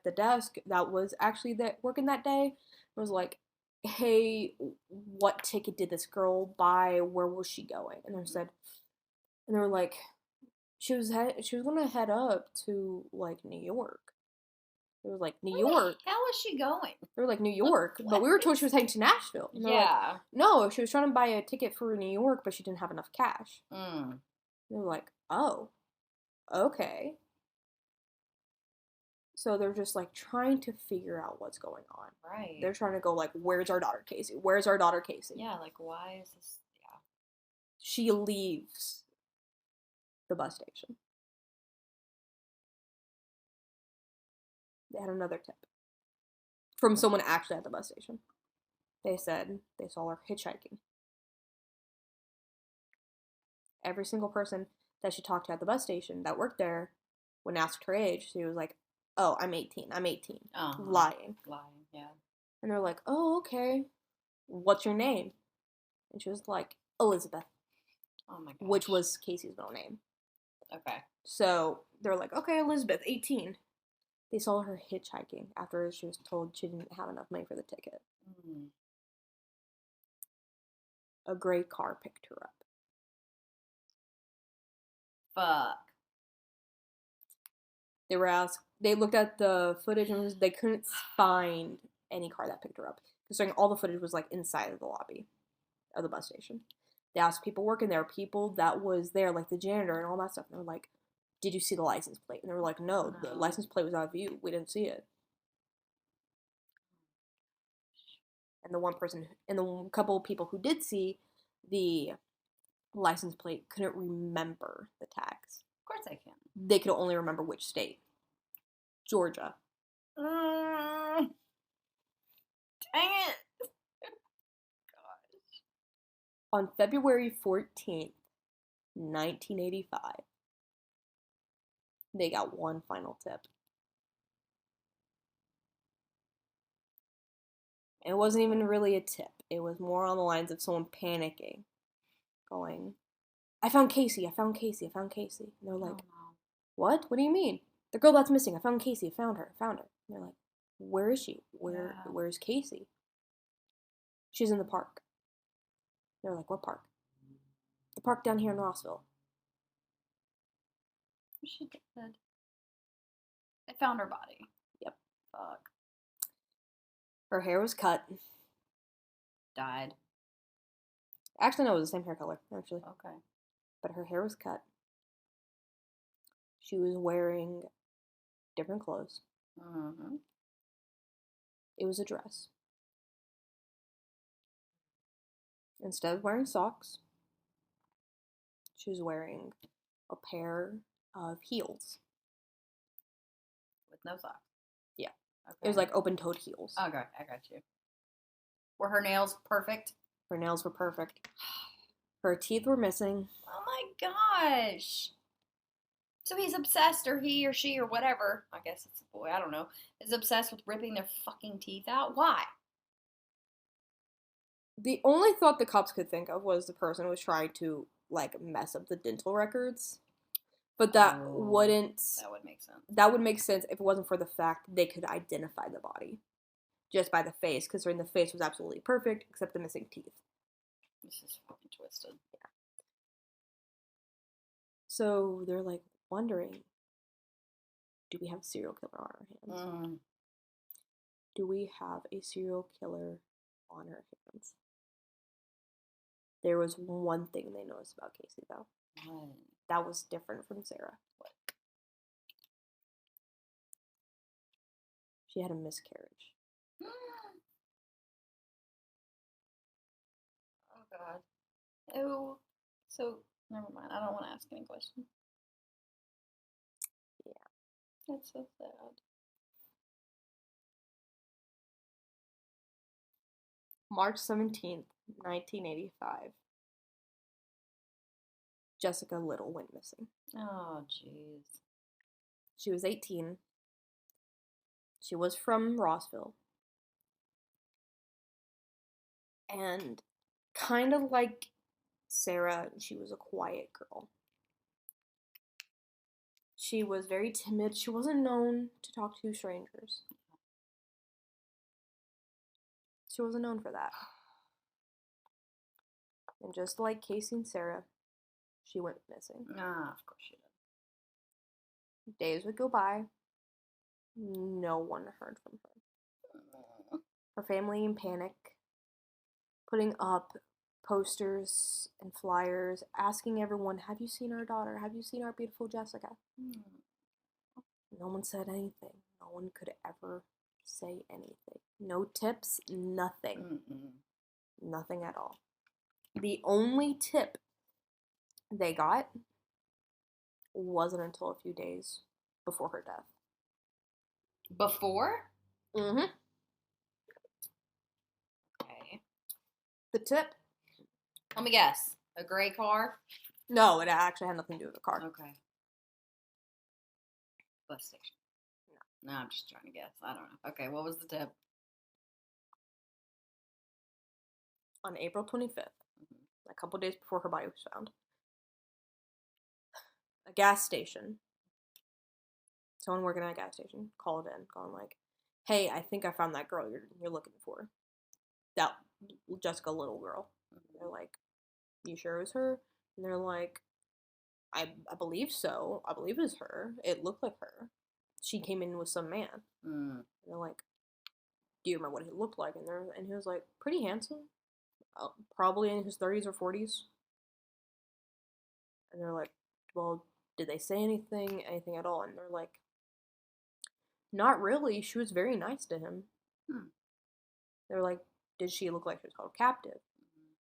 the desk that was actually working that day. It was like, hey, what ticket did this girl buy? Where was she going? And they were like, she was gonna head up to like New York. It was like, New York. How was she going? They were like, New York, but we were told she was heading to Nashville. And yeah. Like, no, she was trying to buy a ticket for New York, but she didn't have enough cash. They were like, oh, okay. So they're just like trying to figure out what's going on. Right. They're trying to go like, where's our daughter Casey? Where's our daughter Casey? Yeah, like why is this? Yeah. She leaves the bus station. They had another tip from someone actually at the bus station. They said they saw her hitchhiking. Every single person that she talked to at the bus station that worked there, when asked her age, she was like, oh, I'm 18. Uh-huh. Lying, yeah. And they're like, oh, okay. What's your name? And she was like, Elizabeth. Oh my gosh. Which was Casey's middle name. Okay. So they're like, okay, Elizabeth, 18. They saw her hitchhiking after she was told she didn't have enough money for the ticket. A gray car picked her up. Fuck. They were asked, they looked at the footage and they couldn't find any car that picked her up. Considering all the footage was like inside of the lobby of the bus station. They asked people working there, people that was there, like the janitor and all that stuff. And they were like, did you see the license plate? And they were like, no, the license plate was out of view. We didn't see it. And the couple of people who did see the license plate couldn't remember the tags. Of course I can. They could only remember which state. Georgia. Dang it. Gosh. On February 14th, 1985, they got one final tip. It wasn't even really a tip. It was more on the lines of someone panicking, going, I found Casey. And they're like, what? What do you mean? The girl that's missing. I found Casey. I found her. And they're like, where is she? Where's Casey? She's in the park. They're like, what park? The park down here in Rossville. She did. They found her body. Yep. Fuck. Her hair was cut. Died. Actually, no, it was the same hair color, actually. Okay. But her hair was cut. She was wearing different clothes. Mm-hmm. It was a dress. Instead of wearing socks, she was wearing a pair of heels. With no socks. Yeah. Okay. It was like open-toed heels. Okay, I got you. Were her nails perfect? Her nails were perfect. Her teeth were missing. Oh my gosh. So he's obsessed, or he or she or whatever, I guess it's a boy, I don't know, is obsessed with ripping their fucking teeth out? Why? The only thought the cops could think of was the person was trying to, like, mess up the dental records. But that wouldn't... That would make sense. That would make sense if it wasn't for the fact they could identify the body. Just by the face, considering the face was absolutely perfect, except the missing teeth. This is fucking twisted. Yeah. So they're, like, wondering, do we have a serial killer on our hands? Do we have a serial killer on our hands? There was one thing they noticed about Casey, though. That was different from Sarah. What? She had a miscarriage. Oh, God. Oh. So, never mind. I don't want to ask any questions. Yeah. That's so sad. March 17th, 1985. Jessica Little went missing. Oh, jeez. She was 18. She was from Rossville. And kind of like Sarah, she was a quiet girl. She was very timid. She wasn't known to talk to strangers. She wasn't known for that. And just like Casey and Sarah, she went missing. Ah, of course she did. Days would go by. No one heard from her. Her family in panic, putting up posters and flyers, asking everyone, have you seen our daughter? Have you seen our beautiful Jessica? No one said anything. No one could ever say anything. No tips, nothing. Nothing at all. The only tip they got wasn't until a few days before her death. Before? Mm-hmm. Okay. The tip? Let me guess. A gray car? No, it actually had nothing to do with the car. Okay. Bus station. No, I'm just trying to guess. I don't know. Okay, what was the tip? On April 25th, a couple days before her body was found, a gas station, someone working at a gas station called in, going like, hey, I think I found that girl you're looking for. That Jessica Little girl. They're like, you sure it was her? And they're like, I believe so. I believe it's her. It looked like her. She came in with some man. And they're like, do you remember what he looked like? And he was like, pretty handsome. Probably in his 30s or 40s. And they're like, well, did they say anything at all? And they're like, not really. She was very nice to him. They're like, did she look like she was held captive?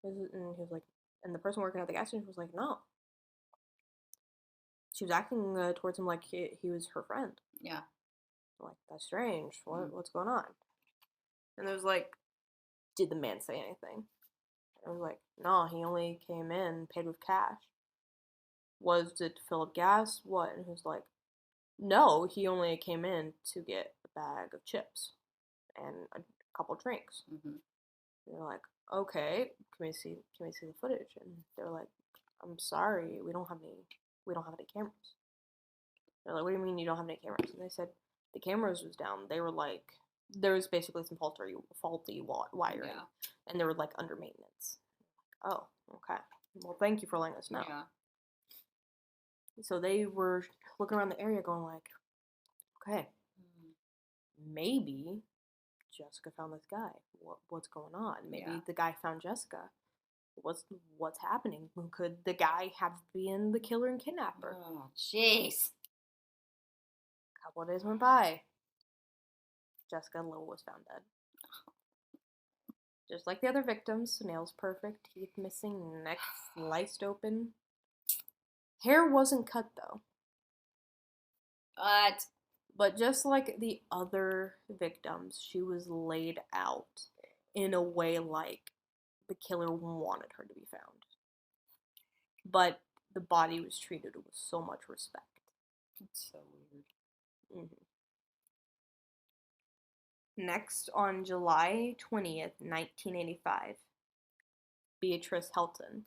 And he was like, and the person working at the gas station was like, no. She was acting towards him like he was her friend. Yeah. Like, that's strange. What's going on? And it was like, did the man say anything? I was like, no, he only came in, paid with cash. Was it to fill up gas? What? And he was like, no, he only came in to get a bag of chips and a couple drinks. And they're like, okay, can we see the footage? And they're like, I'm sorry, we don't have any cameras. They're like, what do you mean you don't have any cameras? And they said the cameras was down. They were like, there was basically some faulty wiring, and they were like under maintenance. Oh, okay. Well, thank you for letting us know. Yeah. So they were looking around the area going like, okay, maybe Jessica found this guy. What's going on? Maybe Yeah. the guy found Jessica. What's happening? Could the guy have been the killer and kidnapper? Oh, jeez. A couple of days went by. Jessica Little was found dead. Just like the other victims, nails perfect, teeth missing, neck sliced open. Hair wasn't cut though. But But just like the other victims, she was laid out in a way like the killer wanted her to be found. But the body was treated with so much respect. it's so weird. Mm-hmm. Next, on July 20th, 1985, Beatrice Helton,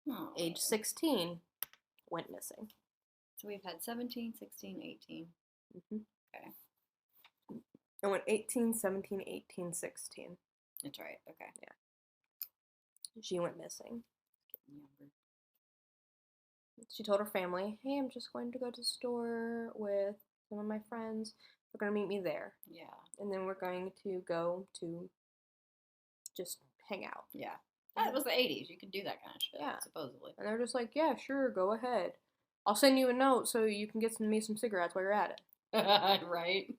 Oh. age 16, went missing. So we've had 17, 16, 18. Mm-hmm. Okay. It went 18, 17, 18, 16. That's right. Okay. Yeah. She went missing. Getting younger. She told her family, hey, I'm just going to go to the store with some of my friends. They're going to meet me there. Yeah. And then we're going to go to just hang out. Yeah. That was the 80s. You could do that kind of shit, Yeah. supposedly. And they're just like, yeah, sure, go ahead. I'll send you a note so you can get me some cigarettes while you're at it. Right?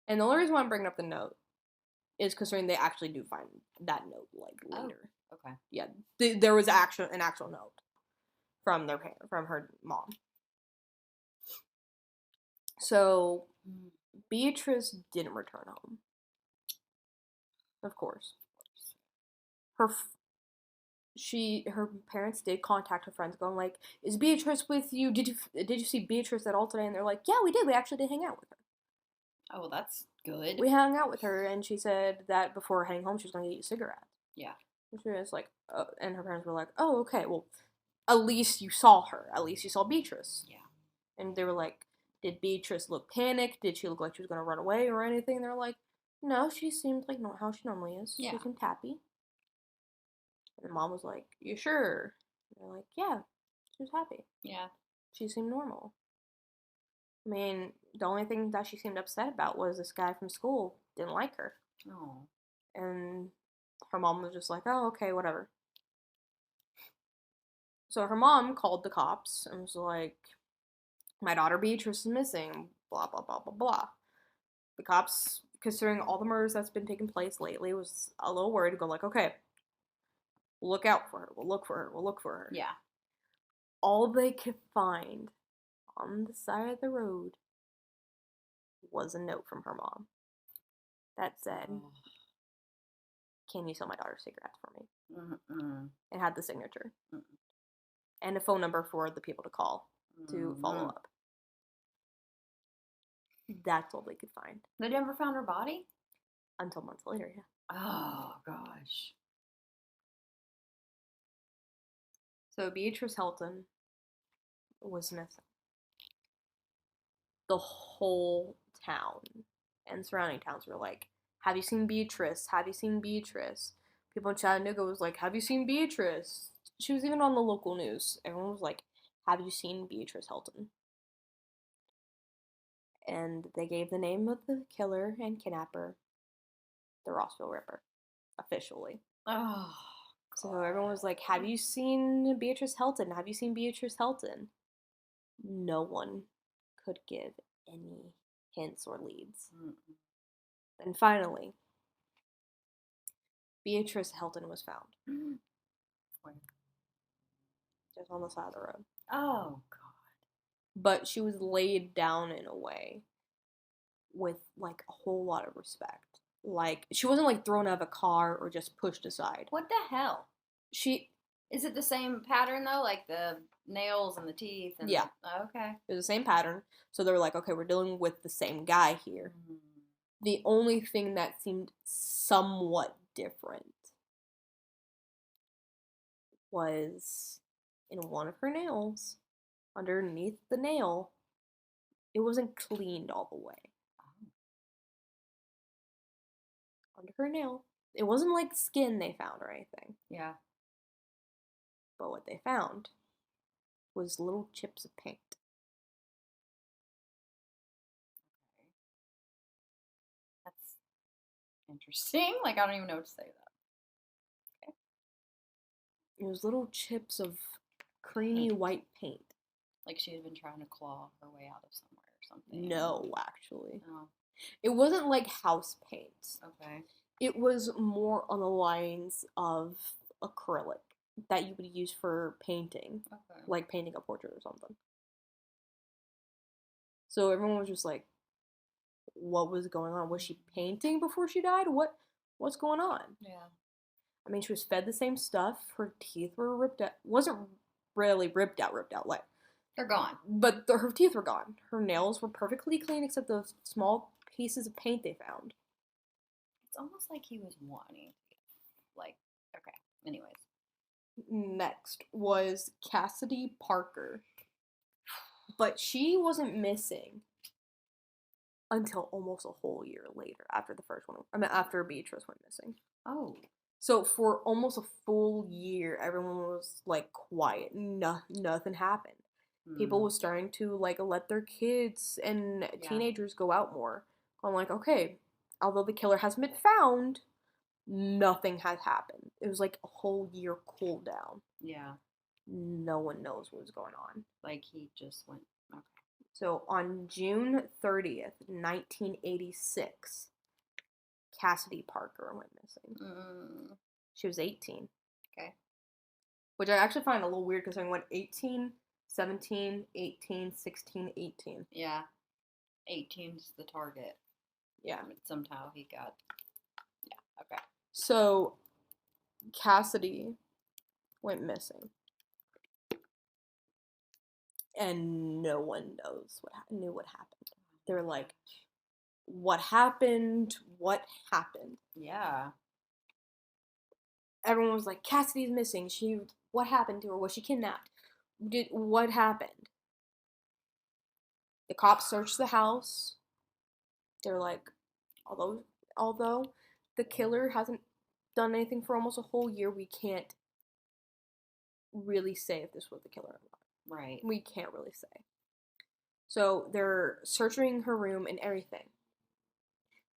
And the only reason why I'm bringing up the note is considering they actually do find that note, like, later. Oh, okay. Yeah, there was an actual note from from her mom. So, Beatrice didn't return home. Of course. Her parents did contact her friends going like, is Beatrice with you? Did you see Beatrice at all today? And they're like, yeah, we did. We actually did hang out with her. Oh, well, that's good. We hung out with her, and she said that before heading home, she was going to get you a cigarette. Yeah. And she was like, and her parents were like, oh, okay, well, at least you saw her. At least you saw Beatrice. Yeah. And they were like, did Beatrice look panicked? Did she look like she was going to run away or anything? And they're like, no, she seemed like how she normally is. Yeah. She seemed happy. And the mom was like, you sure? And they're like, yeah, she was happy. Yeah. She seemed normal. I mean, the only thing that she seemed upset about was this guy from school didn't like her. Oh. And her mom was just like, oh, okay, whatever. So her mom called the cops and was like, my daughter Beatrice is missing, blah, blah, blah, blah, blah. The cops, considering all the murders that's been taking place lately, was a little worried to go like, okay, we'll look out for her, we'll look for her, we'll look for her. Yeah. All they could find on the side of the road was a note from her mom that said, can you sell my daughter cigarettes for me? Mm-mm. It had the signature. Mm-mm. And a phone number for the people to call to follow up. That's all they could find. They never found her body? Until months later, yeah. Oh, gosh. So Beatrice Helton was missing. The whole town and surrounding towns were like, have you seen Beatrice? Have you seen Beatrice? People in Chattanooga was like, have you seen Beatrice? She was even on the local news. Everyone was like, have you seen Beatrice Helton? And they gave the name of the killer and kidnapper the Rossville Ripper, officially. Oh. So everyone was like, have you seen Beatrice Helton? Have you seen Beatrice Helton? No one could give any hints or leads. Mm-mm. Then finally, Beatrice Helton was found. Just on the side of the road. Oh, God. But she was laid down in a way with, like, a whole lot of respect. Like, she wasn't, like, thrown out of a car or just pushed aside. What the hell? Is it the same pattern, though? Like the nails and the teeth? And yeah. Okay. It was the same pattern. So they were like, okay, we're dealing with the same guy here. Mm. The only thing that seemed somewhat different was in one of her nails, underneath the nail, it wasn't cleaned all the way. Oh. Under her nail, It wasn't like skin they found or anything, Yeah. but what they found was little chips of paint. That's interesting. Like, I don't even know what to say to that. Okay. It was little chips of creamy Paint. white paint. Like she had been trying to claw her way out of somewhere or something. No, actually. Oh, It wasn't like house paint. okay. It was more on the lines of acrylic that you would use for painting, Okay. like painting a portrait or something. So everyone was just like, what was going on? Was she painting before she died? What's going on? Yeah. I mean, she was fed the same stuff. Her teeth were ripped out. Wasn't really ripped out, like, They're gone. but her teeth were gone. Her nails were perfectly clean except the small pieces of paint they found. It's almost like he was wanting to like, okay. Anyways. Next was Cassidy Parker. But she wasn't missing until almost a whole year later after the first one. I mean, after Beatrice went missing. Oh. So for almost a full year, everyone was like quiet. Nothing happened. People was starting to like let their kids and teenagers go out more. I'm like, okay, although the killer hasn't been found, nothing has happened. It was like a whole year cool down. Yeah. No one knows what was going on. Like he just went. Okay. So on June 30th, 1986, Cassidy Parker went missing. She was 18. Okay. Which I actually find a little weird because I went 18, 17, 18, 16, 18. Yeah. 18's the target. Yeah. But somehow he got. Yeah. Okay. So Cassidy went missing. And no one knew what happened. They're like, what happened? What happened? Yeah. Everyone was like, Cassidy's missing. What happened to her? Was she kidnapped? What happened? The cops searched the house. They're like, although the killer hasn't done anything for almost a whole year, we can't really say if this was the killer or not. Right. We can't really say. So they're searching her room and everything.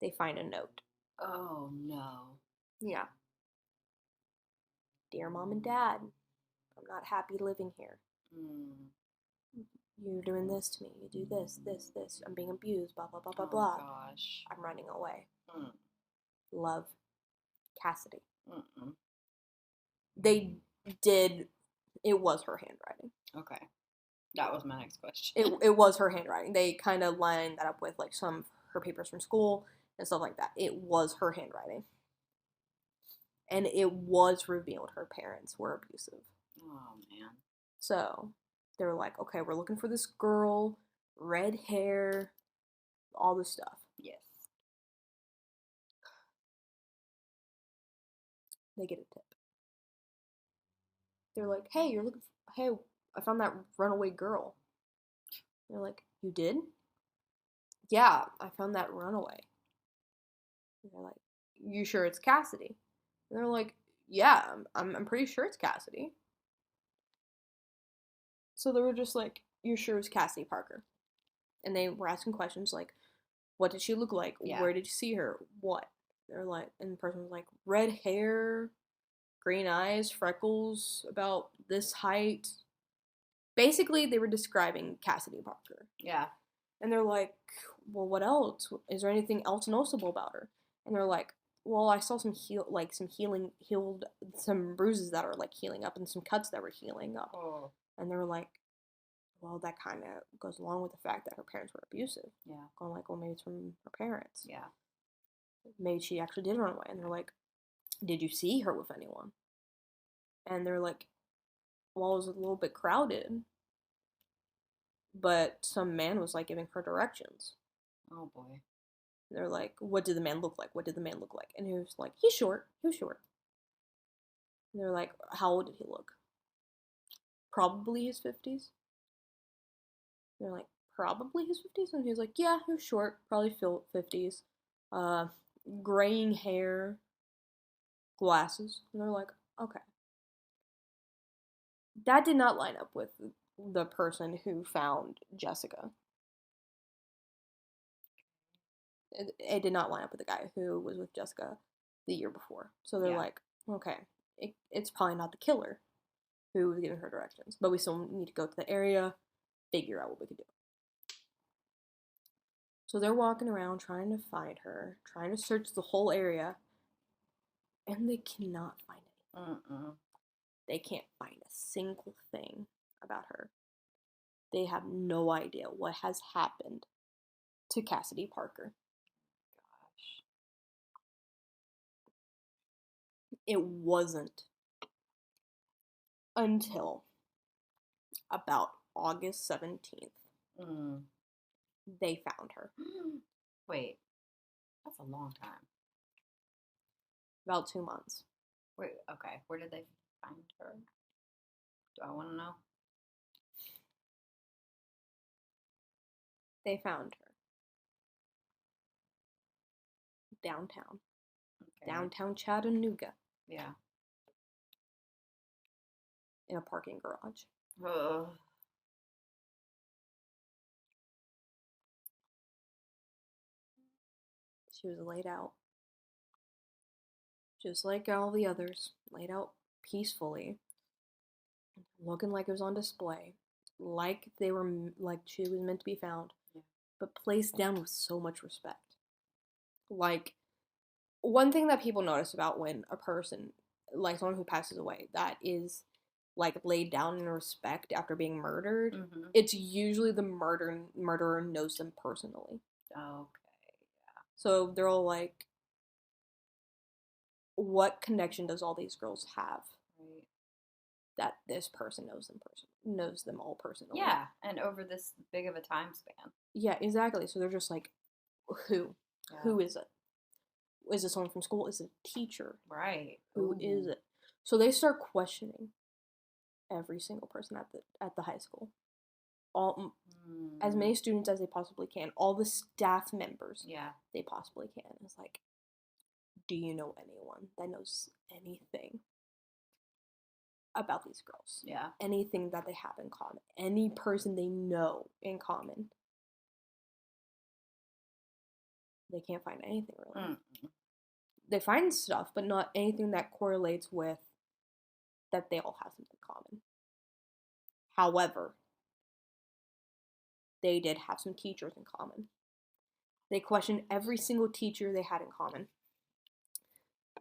They find a note. Oh no. Yeah. Dear Mom and Dad, I'm not happy living here. You're doing this to me. You do this, this, this. I'm being abused, blah, blah, blah, blah, blah. Oh gosh. I'm running away. Love, Cassidy. They did, it was her handwriting. Okay. That was my next question. It was her handwriting. They kind of lined that up with like some of her papers from school and stuff like that. It was her handwriting. And it was revealed her parents were abusive. Oh, man. So they were like, okay, we're looking for this girl, red hair, all this stuff. Yes. They get a tip. They're like, hey, hey, I found that runaway girl. They're like, you did? Yeah, I found that runaway. And they're like, you sure it's Cassidy? And they're like, yeah, I'm pretty sure it's Cassidy. So they were just like, you're sure it's Cassidy Parker? And they were asking questions like, what did she look like? Yeah. Where did you see her? What? They're like, and the person was like, red hair, green eyes, freckles, about this height. Basically, they were describing Cassidy Parker. Yeah. And they're like, well, what else? Is there anything else noticeable about her? And they're like, well, I saw some bruises that are like healing up and some cuts that were healing up. Oh. And they were like, well, that kind of goes along with the fact that her parents were abusive. Yeah. Going like, well, maybe it's from her parents. Yeah. Maybe she actually did run away. And they're like, did you see her with anyone? And they're like, well, it was a little bit crowded. But some man was like giving her directions. Oh boy. And they're like, what did the man look like? What did the man look like? And he was like, he's short. He was short. And they're like, how old did he look? Probably his 50s. They're like, probably his 50s? And he was like, yeah, he was short. Probably 50s. Graying hair. glasses. And they're like, okay. That did not line up with the person who found Jessica. It did not line up with the guy who was with Jessica the year before. So they're like, okay, it's probably not the killer who was giving her directions. But we still need to go to the area, figure out what we could do. So they're walking around trying to find her, trying to search the whole area, and they cannot find anything. They can't find a single thing about her. They have no idea what has happened to Cassidy Parker. Gosh. It wasn't until about August 17th they found her. Wait, that's a long time. About 2 months. Wait, okay. Where did they find her? Do I want to know? They found her downtown. Okay. Downtown Chattanooga. Yeah. In a parking garage. Ugh. She was laid out. Just like all the others. Laid out peacefully. Looking like it was on display. Like they were, like she was meant to be found. Yeah. But placed down with so much respect. Like, one thing that people notice about when a person, like someone who passes away, that is like laid down in respect after being murdered, it's usually the murderer knows them personally. Okay, yeah. So they're all like, what connection does all these girls have? Right. That this person knows them all personally. Yeah, and over this big of a time span. Yeah, exactly. So they're just like, who? Yeah. Who is it? Is it someone from school? Is it a teacher? Right. Who is it? So they start questioning every single person at the high school. As many students as they possibly can. All the staff members they possibly can. It's like, do you know anyone that knows anything about these girls? Yeah. Anything that they have in common. Any person they know in common. They can't find anything really. They find stuff, but not anything that correlates with that they all have something in common. However, they did have some teachers in common. They questioned every single teacher they had in common.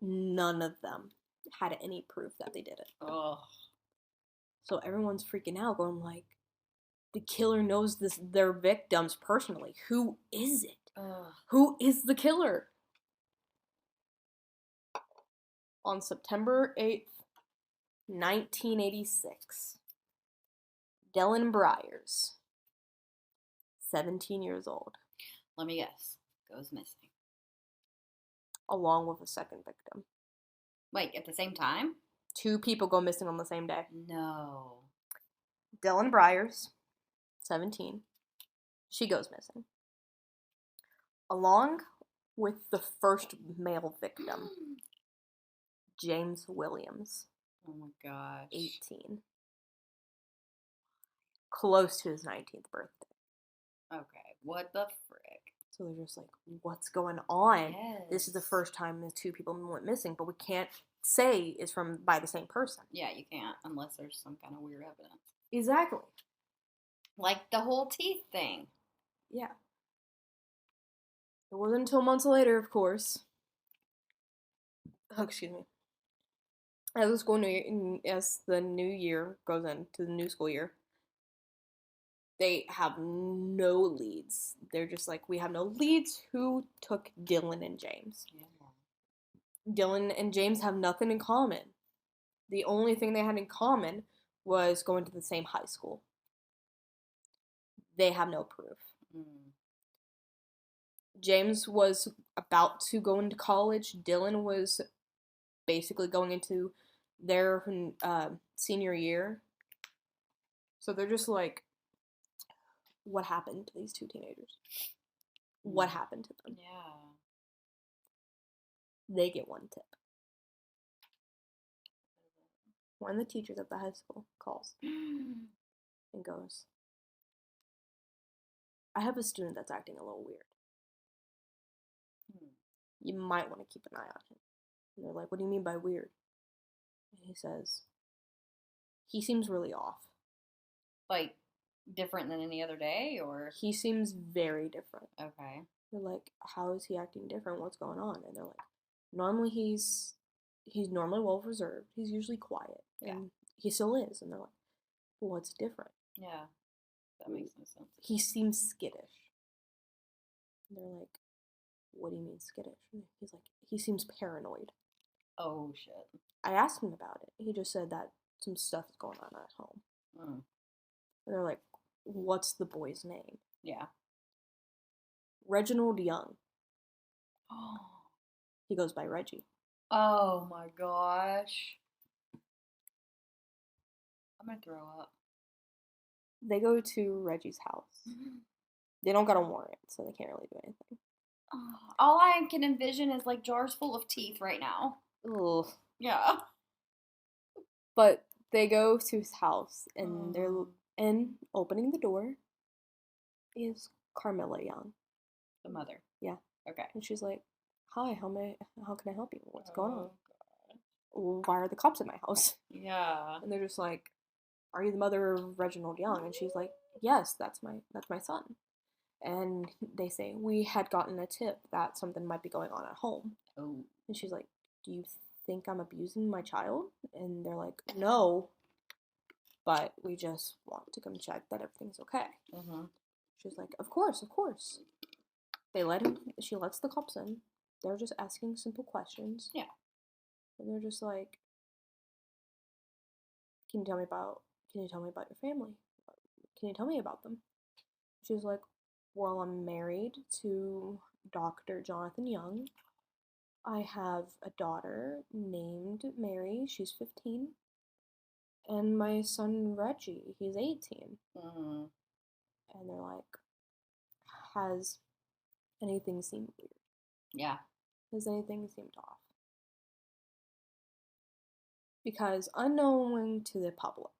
None of them had any proof that they did it. Oh. So everyone's freaking out, going like, the killer knows their victims personally. Who is it? Who is the killer? On September 8th, 1986, Dylan Byers, 17 years old. Let me guess. Goes missing. Along with a second victim. Wait, at the same time? 2 people go missing on the same day. No. Dylan Byers, 17. She goes missing. Along with the first male victim, James Williams. Oh my gosh. 18. Close to his 19th birthday. Okay, what the frick? So they're just like, what's going on? Yes. This is the first time the 2 people went missing, but we can't say it's by the same person. Yeah, you can't unless there's some kind of weird evidence. Exactly. Like the whole teeth thing. Yeah. It wasn't until months later, of course. Oh, excuse me. As the new year goes into the new school year, they have no leads. They're just like, we have no leads. Who took Dylan and James? Yeah. Dylan and James have nothing in common. The only thing they had in common was going to the same high school. They have no proof. James was about to go into college. Dylan was basically going into their senior year. So they're just like, what happened to these 2 teenagers? What happened to them? Yeah. They get one tip. one of the teachers at the high school calls and goes, I have a student that's acting a little weird. You might want to keep an eye on him. And they're like, what do you mean by weird? And he says, he seems really off. Like, different than any other day, or? He seems very different. Okay. They're like, how is he acting different? What's going on? And they're like, normally he's normally well reserved. He's usually quiet. And he still is. And they're like, well, what's different? Yeah. That makes no sense. He seems skittish. And they're like, what do you mean skittish? And he's like, he seems paranoid. Oh, shit. I asked him about it. He just said that some stuff is going on at home. And they're like, what's the boy's name? Yeah. Reginald Young. Oh. He goes by Reggie. Oh my gosh. I'm gonna throw up. They go to Reggie's house. They don't got a warrant, so they can't really do anything. All I can envision is like jars full of teeth right now. Ugh. Yeah. But they go to his house, and opening the door is Carmilla Young. The mother. Yeah. Okay. And she's like, hi, how can I help you? What's going on? God. Why are the cops at my house? Yeah. And they're just like, are you the mother of Reginald Young? And she's like, yes, that's my son. And they say, we had gotten a tip that something might be going on at home. Oh. And she's like, do you think I'm abusing my child? And they're like, no, but we just want to come check that everything's okay. She's like, of course. She lets the cops in. They're just asking simple questions. Yeah. And they're just like, can you tell me about your family? Can you tell me about them? She's like, well, I'm married to Dr. Jonathan Young. I have a daughter named Mary. She's 15. And my son Reggie, he's 18. And they're like, has anything seemed weird? Yeah. Has anything seemed off? Because unknown to the public,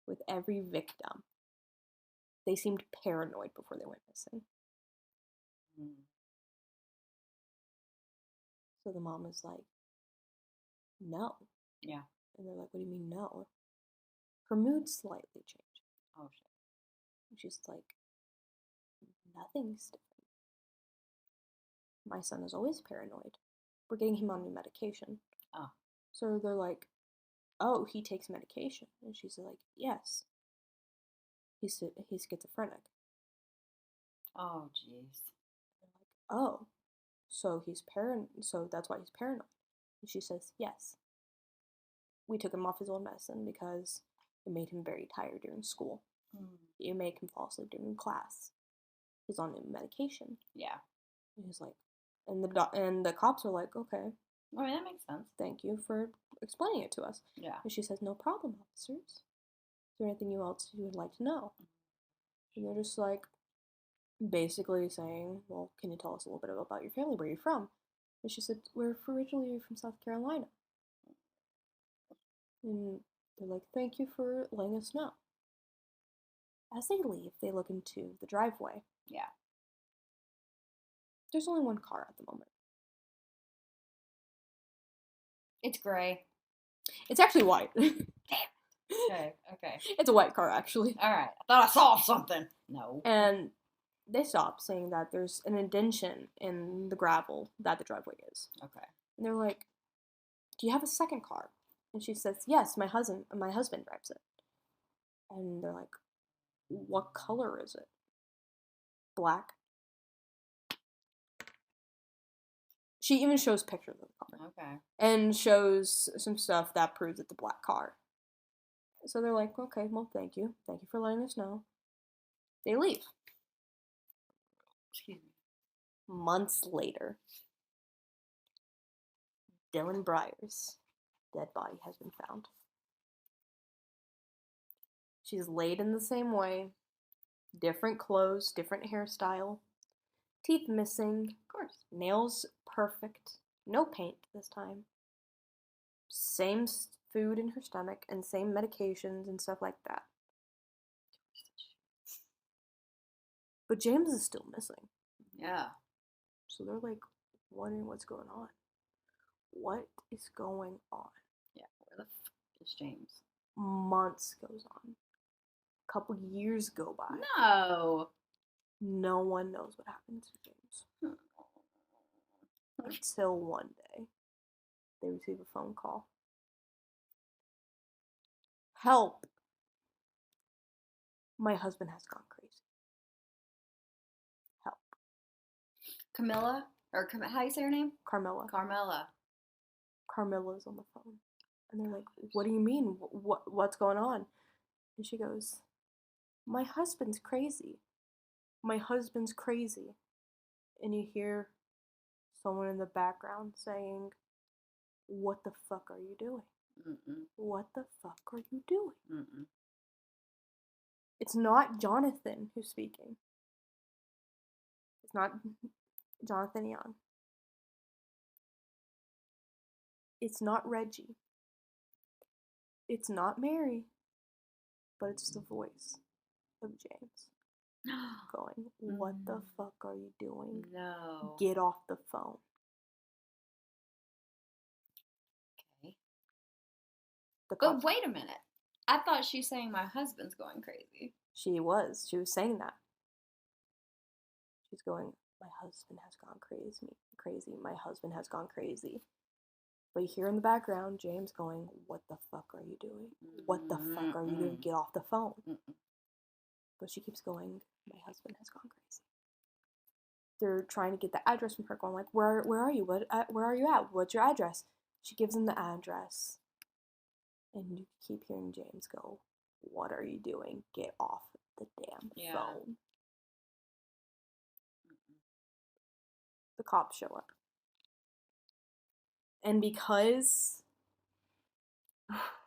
with every victim, they seemed paranoid before they went missing. So the mom is like, no. Yeah. And they're like, what do you mean no? Her mood slightly changed. Oh, shit. And she's like, nothing's different. My son is always paranoid. We're getting him on new medication. Oh. So they're like, oh, he takes medication. And she's like, yes. He's schizophrenic. Oh, jeez. They're like, oh, so so that's why he's paranoid. And she says, yes. We took him off his old medicine because it made him very tired during school. It made him fall asleep during class. He's on new medication. Yeah. And he's like, and the cops are like, okay. I mean, that makes sense. Thank you for explaining it to us. Yeah. And she says, no problem, officers. Is there anything else you would like to know? And they're just like, basically saying, well, can you tell us a little bit about your family? Where are you from? And she said, we're originally from South Carolina. And they're like, thank you for letting us know. As they leave, they look into the driveway. Yeah. There's only one car at the moment. It's gray. It's actually white. Okay. It's a white car, actually. All right. I thought I saw something. No. And they stop, saying that there's an indentation in the gravel that the driveway is. Okay. And they're like, do you have a second car? And she says, yes, my husband drives it. And they're like, what color is it? Black. She even shows pictures of the car. Okay. And shows some stuff that proves it's a black car. So they're like, okay, well, thank you. Thank you for letting us know. They leave. Excuse me. Months later, Dylan Breyer's dead body has been found. She's laid in the same way. Different clothes, different hairstyle. Teeth missing. Of course. Nails perfect. No paint this time. Same food in her stomach, and same medications and stuff like that. But James is still missing. Yeah. So they're like wondering what's going on. What is going on? Yeah. Where the fuck is James? Months goes on. A couple years go by. No. No one knows what happened to James. Until one day, they receive a phone call. Help! My husband has gone crazy. Help. Camilla? Or how you say her name? Carmela. Carmela. Carmela's on the phone. And they're like, what do you mean? What's going on? And she goes, my husband's crazy. My husband's crazy. And you hear someone in the background saying, what the fuck are you doing? Mm-mm. What the fuck are you doing? Mm-mm. It's not Jonathan who's speaking. It's not Jonathan Young. It's not Reggie. It's not Mary. But it's the voice of James going, what the fuck are you doing? No. Get off the phone. Okay. But wait a minute. I thought she's saying my husband's going crazy. She was saying that. She's going, my husband has gone crazy. My husband has gone crazy. But you hear in the background James going, what the fuck are you doing? What the fuck are you doing? Get off the phone. But she keeps going, my husband has gone crazy. They're trying to get the address from her, going like, where are you? Where are you at? What's your address? She gives them the address. And you keep hearing James go, what are you doing? Get off the damn phone. The cops show up. And because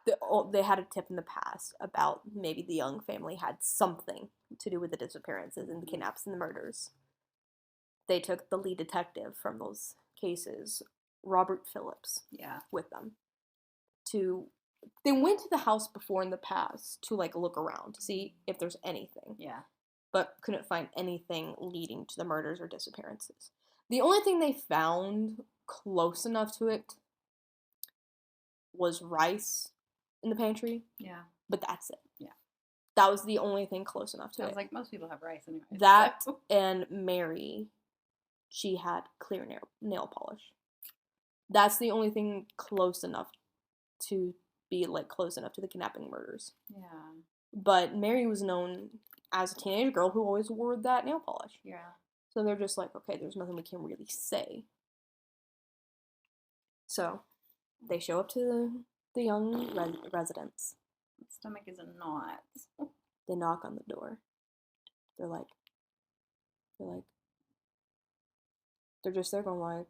they had a tip in the past about maybe the Young family had something to do with the disappearances and the kidnaps and the murders, they took the lead detective from those cases, Robert Phillips, with them. They went to the house before in the past to like look around to see if there's anything. Yeah. But couldn't find anything leading to the murders or disappearances. The only thing they found close enough to it was rice in the pantry. Yeah. But that's it. Yeah. That was the only thing close enough to it. I was like, most people have rice anyway. That and Mary, she had clear nail polish. That's the only thing close enough to be like close enough to the kidnapping murders. Yeah. But Mary was known as a teenage girl who always wore that nail polish. Yeah. So they're just like, okay, there's nothing we can really say. So they show up to the Young residence. My stomach is in knots. They knock on the door. They're just there going like,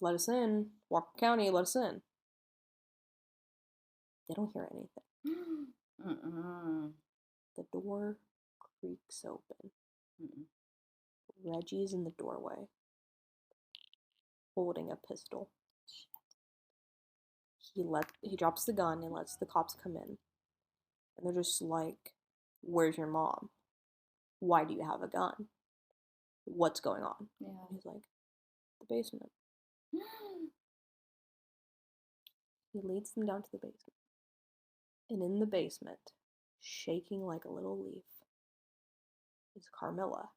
let us in. Walker County, let us in. They don't hear anything. The door creaks open. Reggie's in the doorway, holding a pistol. He drops the gun and lets the cops come in. And they're just like, where's your mom? Why do you have a gun? What's going on? Yeah. And he's like, the basement. He leads them down to the basement. And in the basement, shaking like a little leaf, is Carmilla.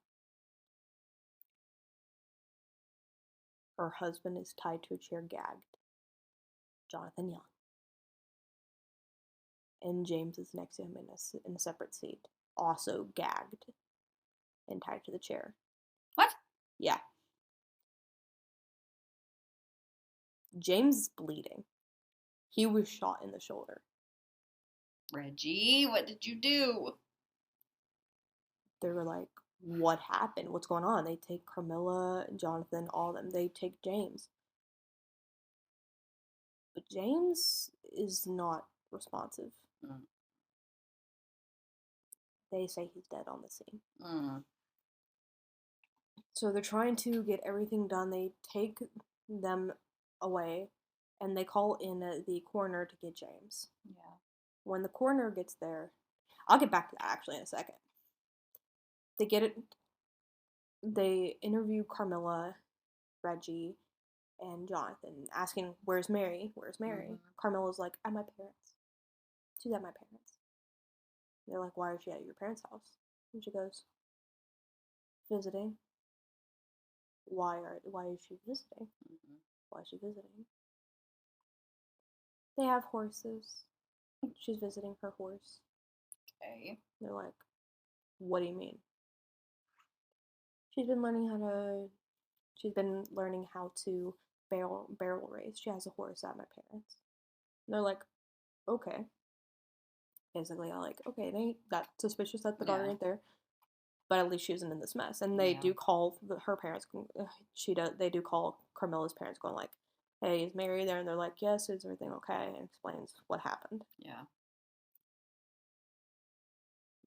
Her husband is tied to a chair, gagged. Jonathan Young. And James is next to him in a separate seat, also gagged and tied to the chair. What? Yeah. James is bleeding. He was shot in the shoulder. Reggie, what did you do? They were like, what happened? What's going on? They take Carmilla, Jonathan, all of them. They take James. But James is not responsive. They say he's dead on the scene. So they're trying to get everything done. They take them away, and they call in the coroner to get James. Yeah. When the coroner gets there, I'll get back to that actually in a second. They get it. They interview Carmilla, Reggie, and Jonathan, asking, "Where's Mary? Where's Mary?" Mhm. Carmilla's like, "At my parents'. She's at my parents'." They're like, "Why is she at your parents' house?" And she goes, "Visiting." Why is she visiting? Mhm. Why is she visiting? They have horses. She's visiting her horse. Okay. They're like, "What do you mean?" She's been learning how to. She's been learning how to barrel race. She has a horse at my parents'. And they're like, "Okay." Basically, I like, okay, it ain't that suspicious that the daughter Yeah. ain't there, but at least she isn't in this mess. And they Yeah. do call her parents. They do call Carmilla's parents, going like, "Hey, is Mary there?" And they're like, "Yes, is everything okay?" And explains what happened. Yeah.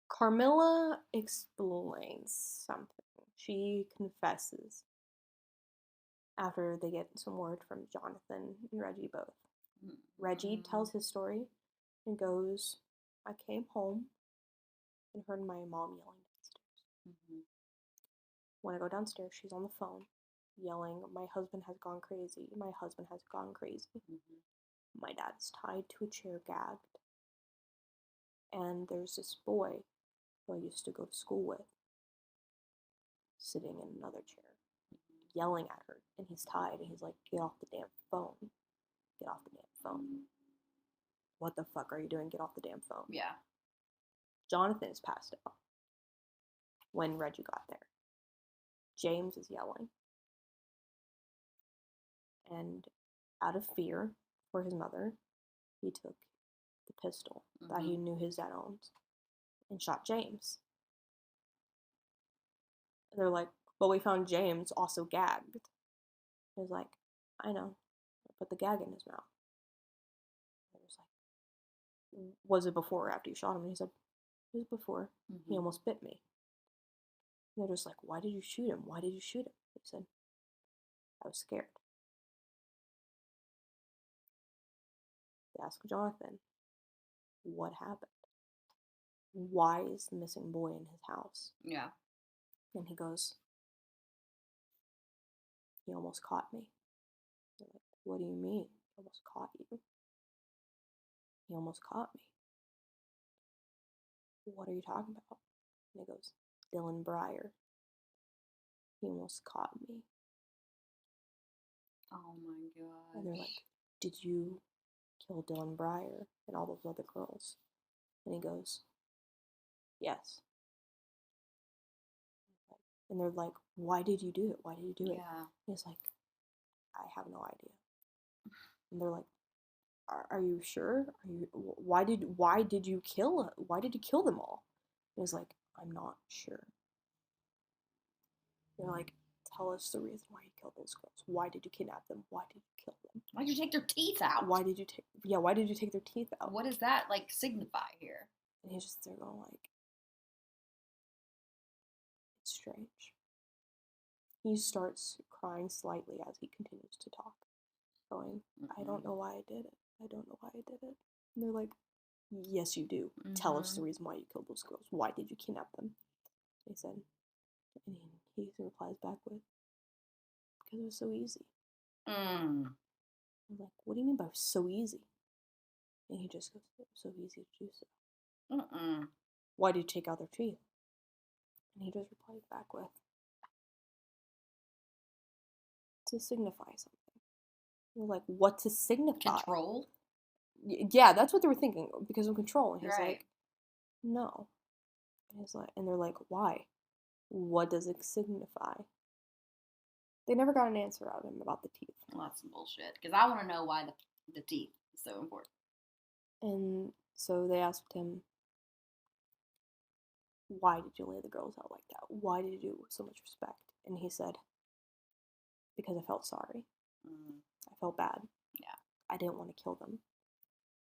Carmilla explains something. She confesses after they get some word from Jonathan and Reggie both. Mhm. Reggie tells his story and goes, "I came home and heard my mom yelling downstairs. Mhm. When I go downstairs, she's on the phone yelling, 'My husband has gone crazy. My husband has gone crazy. Mhm. My dad's tied to a chair, gagged. And there's this boy who I used to go to school with sitting in another chair, yelling at her. And he's tied, and he's like, get off the damn phone. Get off the damn phone. What the fuck are you doing? Get off the damn phone.' Yeah. Jonathan is passed out when Reggie got there. James is yelling. And out of fear for his mother, he took the pistol that he knew his dad owned and shot James. And they're like, "But we found James also gagged." He was like, "I know. I put the gag in his mouth." They was like, "Was it before or after you shot him?" And he said, "It was before. He almost bit me." And they're just like, "Why did you shoot him? Why did you shoot him?" He said, "I was scared." They asked Jonathan, "What happened? Why is the missing boy in his house?" Yeah. And he goes, "He almost caught me." They're like, "What do you mean? He almost caught you?" "He almost caught me." "What are you talking about?" And he goes, "Dylan Breyer. He almost caught me." Oh my And they're gosh. like, "Did you kill Dylan Breyer and all those other girls?" And he goes, "Yes." And they're like, "Why did you do it? Why did you do it?" Yeah. And he's like, "I have no idea." And they're like, Are you sure? Why did you kill them all?" And he's like, "I'm not sure." They're like, "Tell us the reason why you killed those girls. Why did you kidnap them? Why did you kill them? Why'd you take their teeth out? Why did you take their teeth out?" What does that like signify here? And he's just there going like, it's strange. He starts crying slightly as he continues to talk, going, "I don't know why I did it. I don't know why I did it." And they're like, "Yes, you do. Tell us the reason why you killed those girls. Why did you kidnap them?" He said, and he replies back with, "Because it was so easy." Mm. I'm like, "What do you mean by so easy?" And he just goes, "It was so easy to do so." Mm-mm. "Why did you take out their teeth?" And he just replies back with, "To signify something." We're like, "What to signify?" Control? Yeah, that's what they were thinking, because of control. And he's Right. like, "No." And he's like, and they're like, "Why? What does it signify?" They never got an answer out of him about the teeth. Well, that's some bullshit. Because I want to know why the teeth is so important. And so they asked him, "Why did you lay the girls out like that? Why did you do it with so much respect?" And he said, "Because I felt sorry. I felt bad. Yeah. I didn't want to kill them.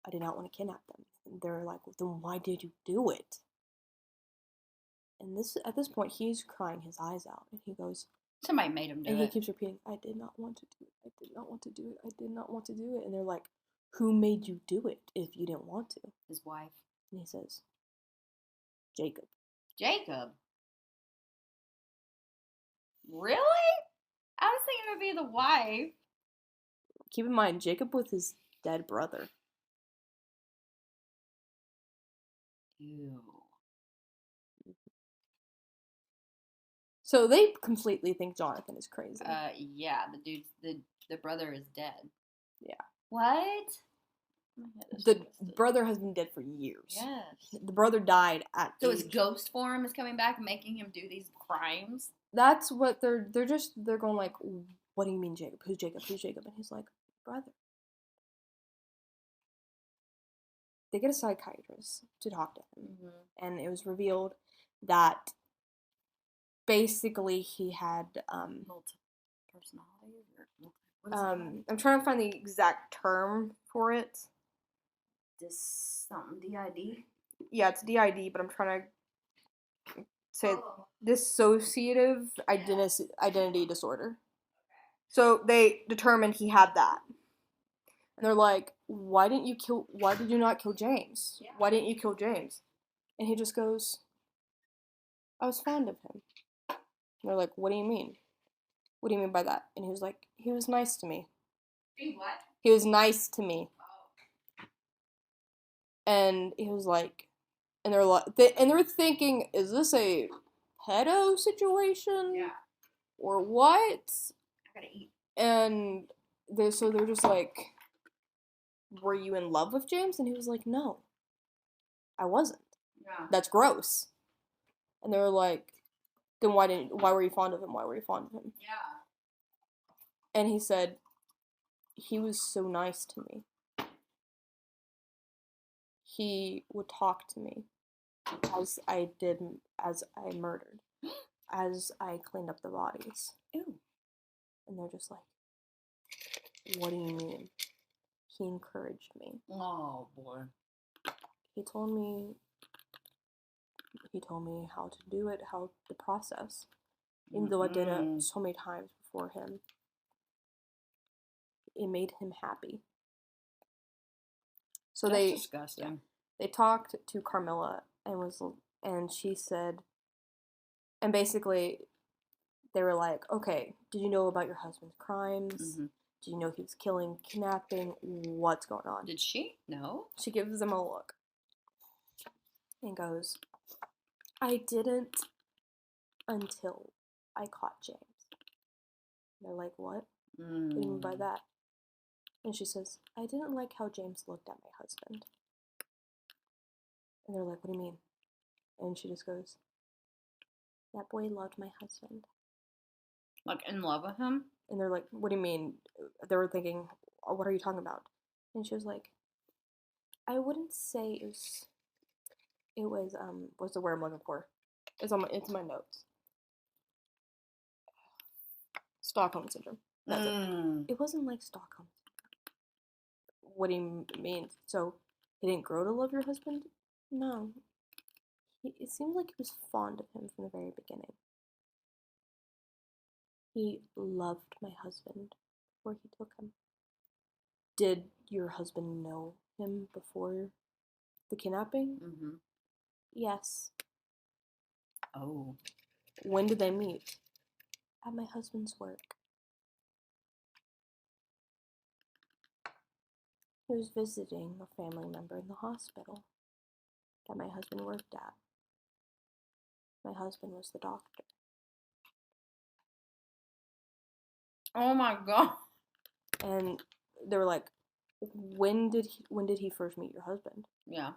I did not want to kidnap them." And they're like, "Well, then why did you do it?" And at this point, he's crying his eyes out. And he goes, Somebody made him do And it. he keeps repeating, I did not want to do it. I did not want to do it. I did not want to do it. And they're like, who made you do it if you didn't want to? His wife. And he says, Jacob. Jacob? Really? I was thinking it would be the wife. Keep in mind, Jacob was his dead brother. Ew. So they completely think Jonathan is crazy. Yeah, the brother is dead. Yeah. What? The brother has been dead for years. Yes. The brother died at So his ghost form is coming back and making him do these crimes? That's what they're going like, what do you mean, Jacob? Who's Jacob? Who's Jacob? And he's like, brother. They get a psychiatrist to talk to him. Mm-hmm. And it was revealed that basically he had multi-personality? I'm trying to find the exact term for it. DID? Yeah, it's DID, but I'm trying to say dissociative identity disorder. Okay. So they determined he had that. And they're like, why did you not kill James? Yeah. Why didn't you kill James? And he just goes, I was fond of him. And they're like, what do you mean? What do you mean by that? And he was like, he was nice to me. What? He was nice to me. Oh. And he was like, and they're like, they're thinking, is this a pedo situation? Yeah. Or what? I gotta eat. And they're just like, were you in love with James? And he was like, no, I wasn't. Yeah. That's gross. And they were like, then why were you fond of him? Why were you fond of him? Yeah. And he said, he was so nice to me. He would talk to me as I murdered, as I cleaned up the bodies. Ew. And they're just like, what do you mean? He encouraged me. Oh, boy. He told me how to do it, how the process. Even though I did it so many times before him. It made him happy. So that's disgusting. Yeah, they talked to Carmilla and she said, and basically they were like, okay, did you know about your husband's crimes? Mm-hmm. Do you know he was killing, kidnapping? What's going on? Did she? No. She gives them a look and goes, I didn't until I caught James. And they're like, what? What do you mean by that? And she says, I didn't like how James looked at my husband. And they're like, what do you mean? And she just goes, that boy loved my husband. Like, in love with him? And they're like, what do you mean? They were thinking, oh, what are you talking about? And she was like, I wouldn't say it was what's the word I'm looking for? It's in my notes. Stockholm Syndrome. That's it. It wasn't like Stockholm. What do you mean? So, he didn't grow to love your husband? No. It seemed like he was fond of him from the very beginning. He loved my husband before he took him. Did your husband know him before the kidnapping? Mm-hmm. Yes. Oh. When did they meet? At my husband's work. He was visiting a family member in the hospital that my husband worked at. My husband was the doctor. Oh my god. And they were like, when did he first meet your husband? Yeah.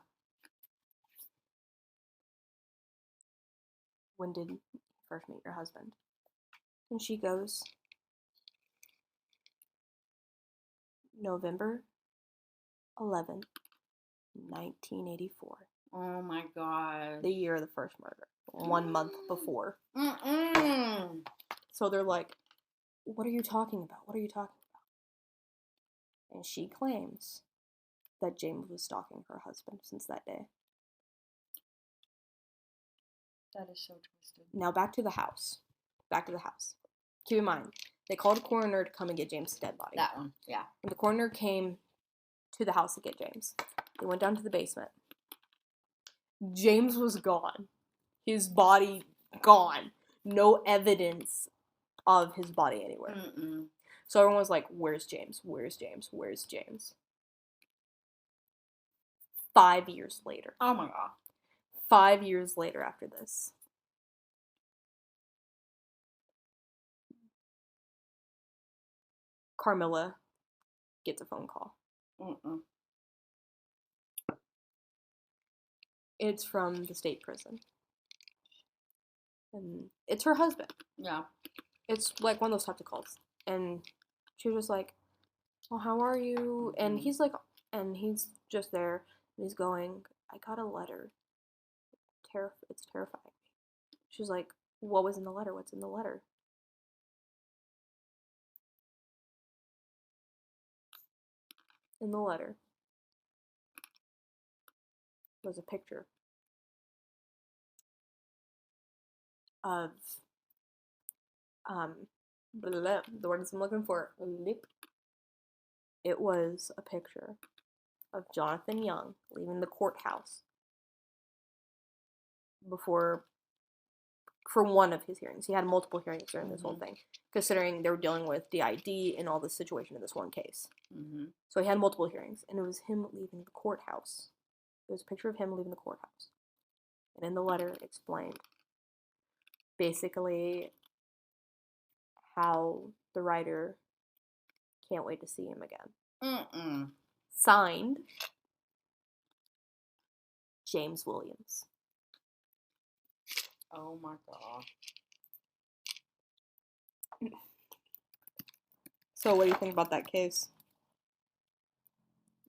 When did he first meet your husband? And she goes, November 11th, 1984. Oh my god. The year of the first murder. 1 month before. So they're like, what are you talking about? What are you talking about? And she claims that James was stalking her husband since that day. That is so twisted. Now back to the house. keep in mind, they called a coroner to come and get James' dead body. That one, yeah. When the coroner came to the house to get James, they went down to the basement. James was gone. His body gone. No evidence of his body anywhere. Mm-mm. So everyone was like, where's James? Where's James? Where's James? 5 years later. Oh my god. 5 years later after this. Carmilla gets a phone call. Mm-mm. It's from the state prison. And it's her husband. Yeah. It's like one of those types of calls. And she was just like, well, how are you? And he's like, and he's just there. And he's going, I got a letter. It's terrifying. She's like, what was in the letter? What's in the letter? In the letter was a picture of the words I'm looking for. It was a picture of Jonathan Young leaving the courthouse for one of his hearings. He had multiple hearings during this whole thing, considering they were dealing with DID and all the situation in this one case. Mm-hmm. So he had multiple hearings, and it was him leaving the courthouse. It was a picture of him leaving the courthouse. And in the letter, it explained basically how the writer can't wait to see him again. Mm-mm. Signed, James Williams. Oh my god. So what do you think about that case?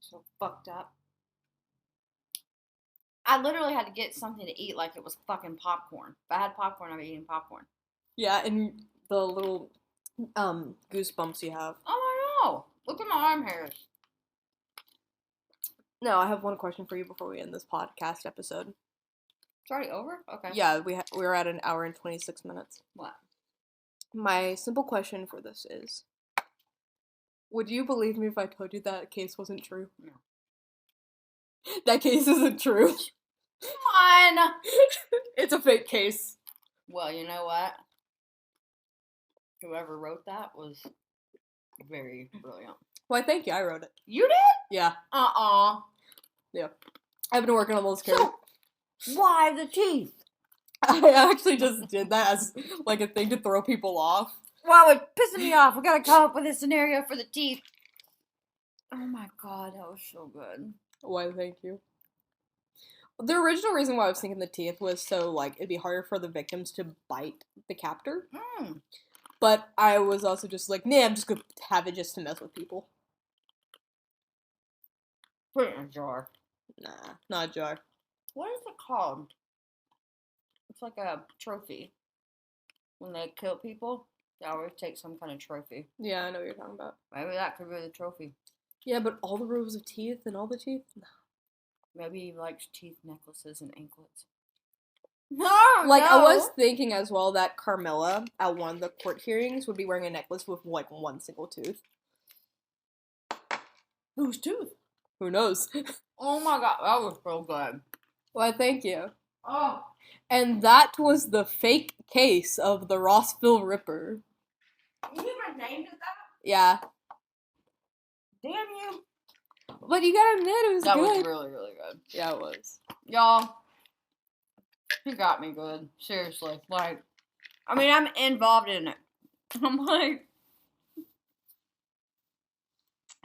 So fucked up. I literally had to get something to eat like it was fucking popcorn. If I had popcorn, I'd be eating popcorn. Yeah, and the little goosebumps you have. Oh, I know. Look at my arm hairs. No, I have one question for you before we end this podcast episode. It's already over? Okay. Yeah, we're at an hour and 26 minutes. What? My simple question for this is, would you believe me if I told you that case wasn't true? No. That case isn't true. Come on! It's a fake case. Well, you know what? Whoever wrote that was very brilliant. Why, thank you. I wrote it. You did? Yeah. Yeah. I've been working on those characters. So, why the teeth? I actually just did that as like a thing to throw people off. Wow, it's pissing me off. We gotta come up with a scenario for the teeth. Oh my god, that was so good. Why, thank you. The original reason why I was thinking the teeth was so, like, it'd be harder for the victims to bite the captor. Mm. But I was also just like, nah, I'm just gonna have it just to mess with people. Put it in a jar. Nah, not a jar. What is it called? It's like a trophy. When they kill people, they always take some kind of trophy. Yeah, I know what you're talking about. Maybe that could be the trophy. Yeah, but all the rows of teeth and all the teeth? No. Maybe he likes teeth necklaces and anklets. No, Like, no. I was thinking as well that Carmilla, at one of the court hearings, would be wearing a necklace with, like, one single tooth. Whose tooth? Who knows? Oh my god, that was so good. Why, thank you. Oh. And that was the fake case of the Rossville Ripper. You even named it that? Yeah. Damn you. But you gotta admit, it was That good. was really, really good. Yeah, it was. Y'all, he got me good. Seriously. Like, I mean, I'm involved in it. I'm like,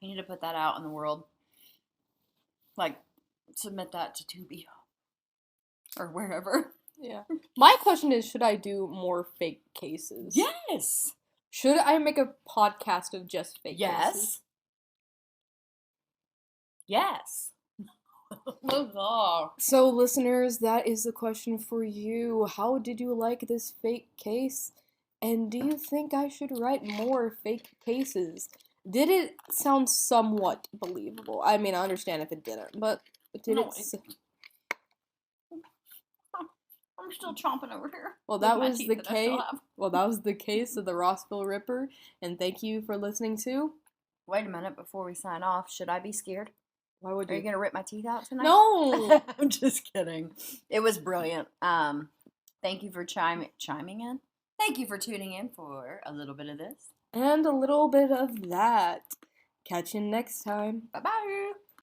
you need to put that out in the world. Like, submit that to Tubi. Or wherever. Yeah. My question is, should I do more fake cases? Yes! Should I make a podcast of just fake cases? Yes. So, listeners, that is the question for you. How did you like this fake case? And do you think I should write more fake cases? Did it sound somewhat believable? I mean, I understand if it didn't, but did No, it... I'm still chomping over here. Well, that with my was teeth the that I still case. have. Well, that was the case of the Rossville Ripper, and thank you for listening to. Wait a minute before we sign off. Should I be scared? Why would Are you? you gonna rip my teeth out tonight? No! I'm just kidding. It was brilliant. Thank you for chiming in. Thank you for tuning in for a little bit of this. And a little bit of that. Catch you next time. Bye bye.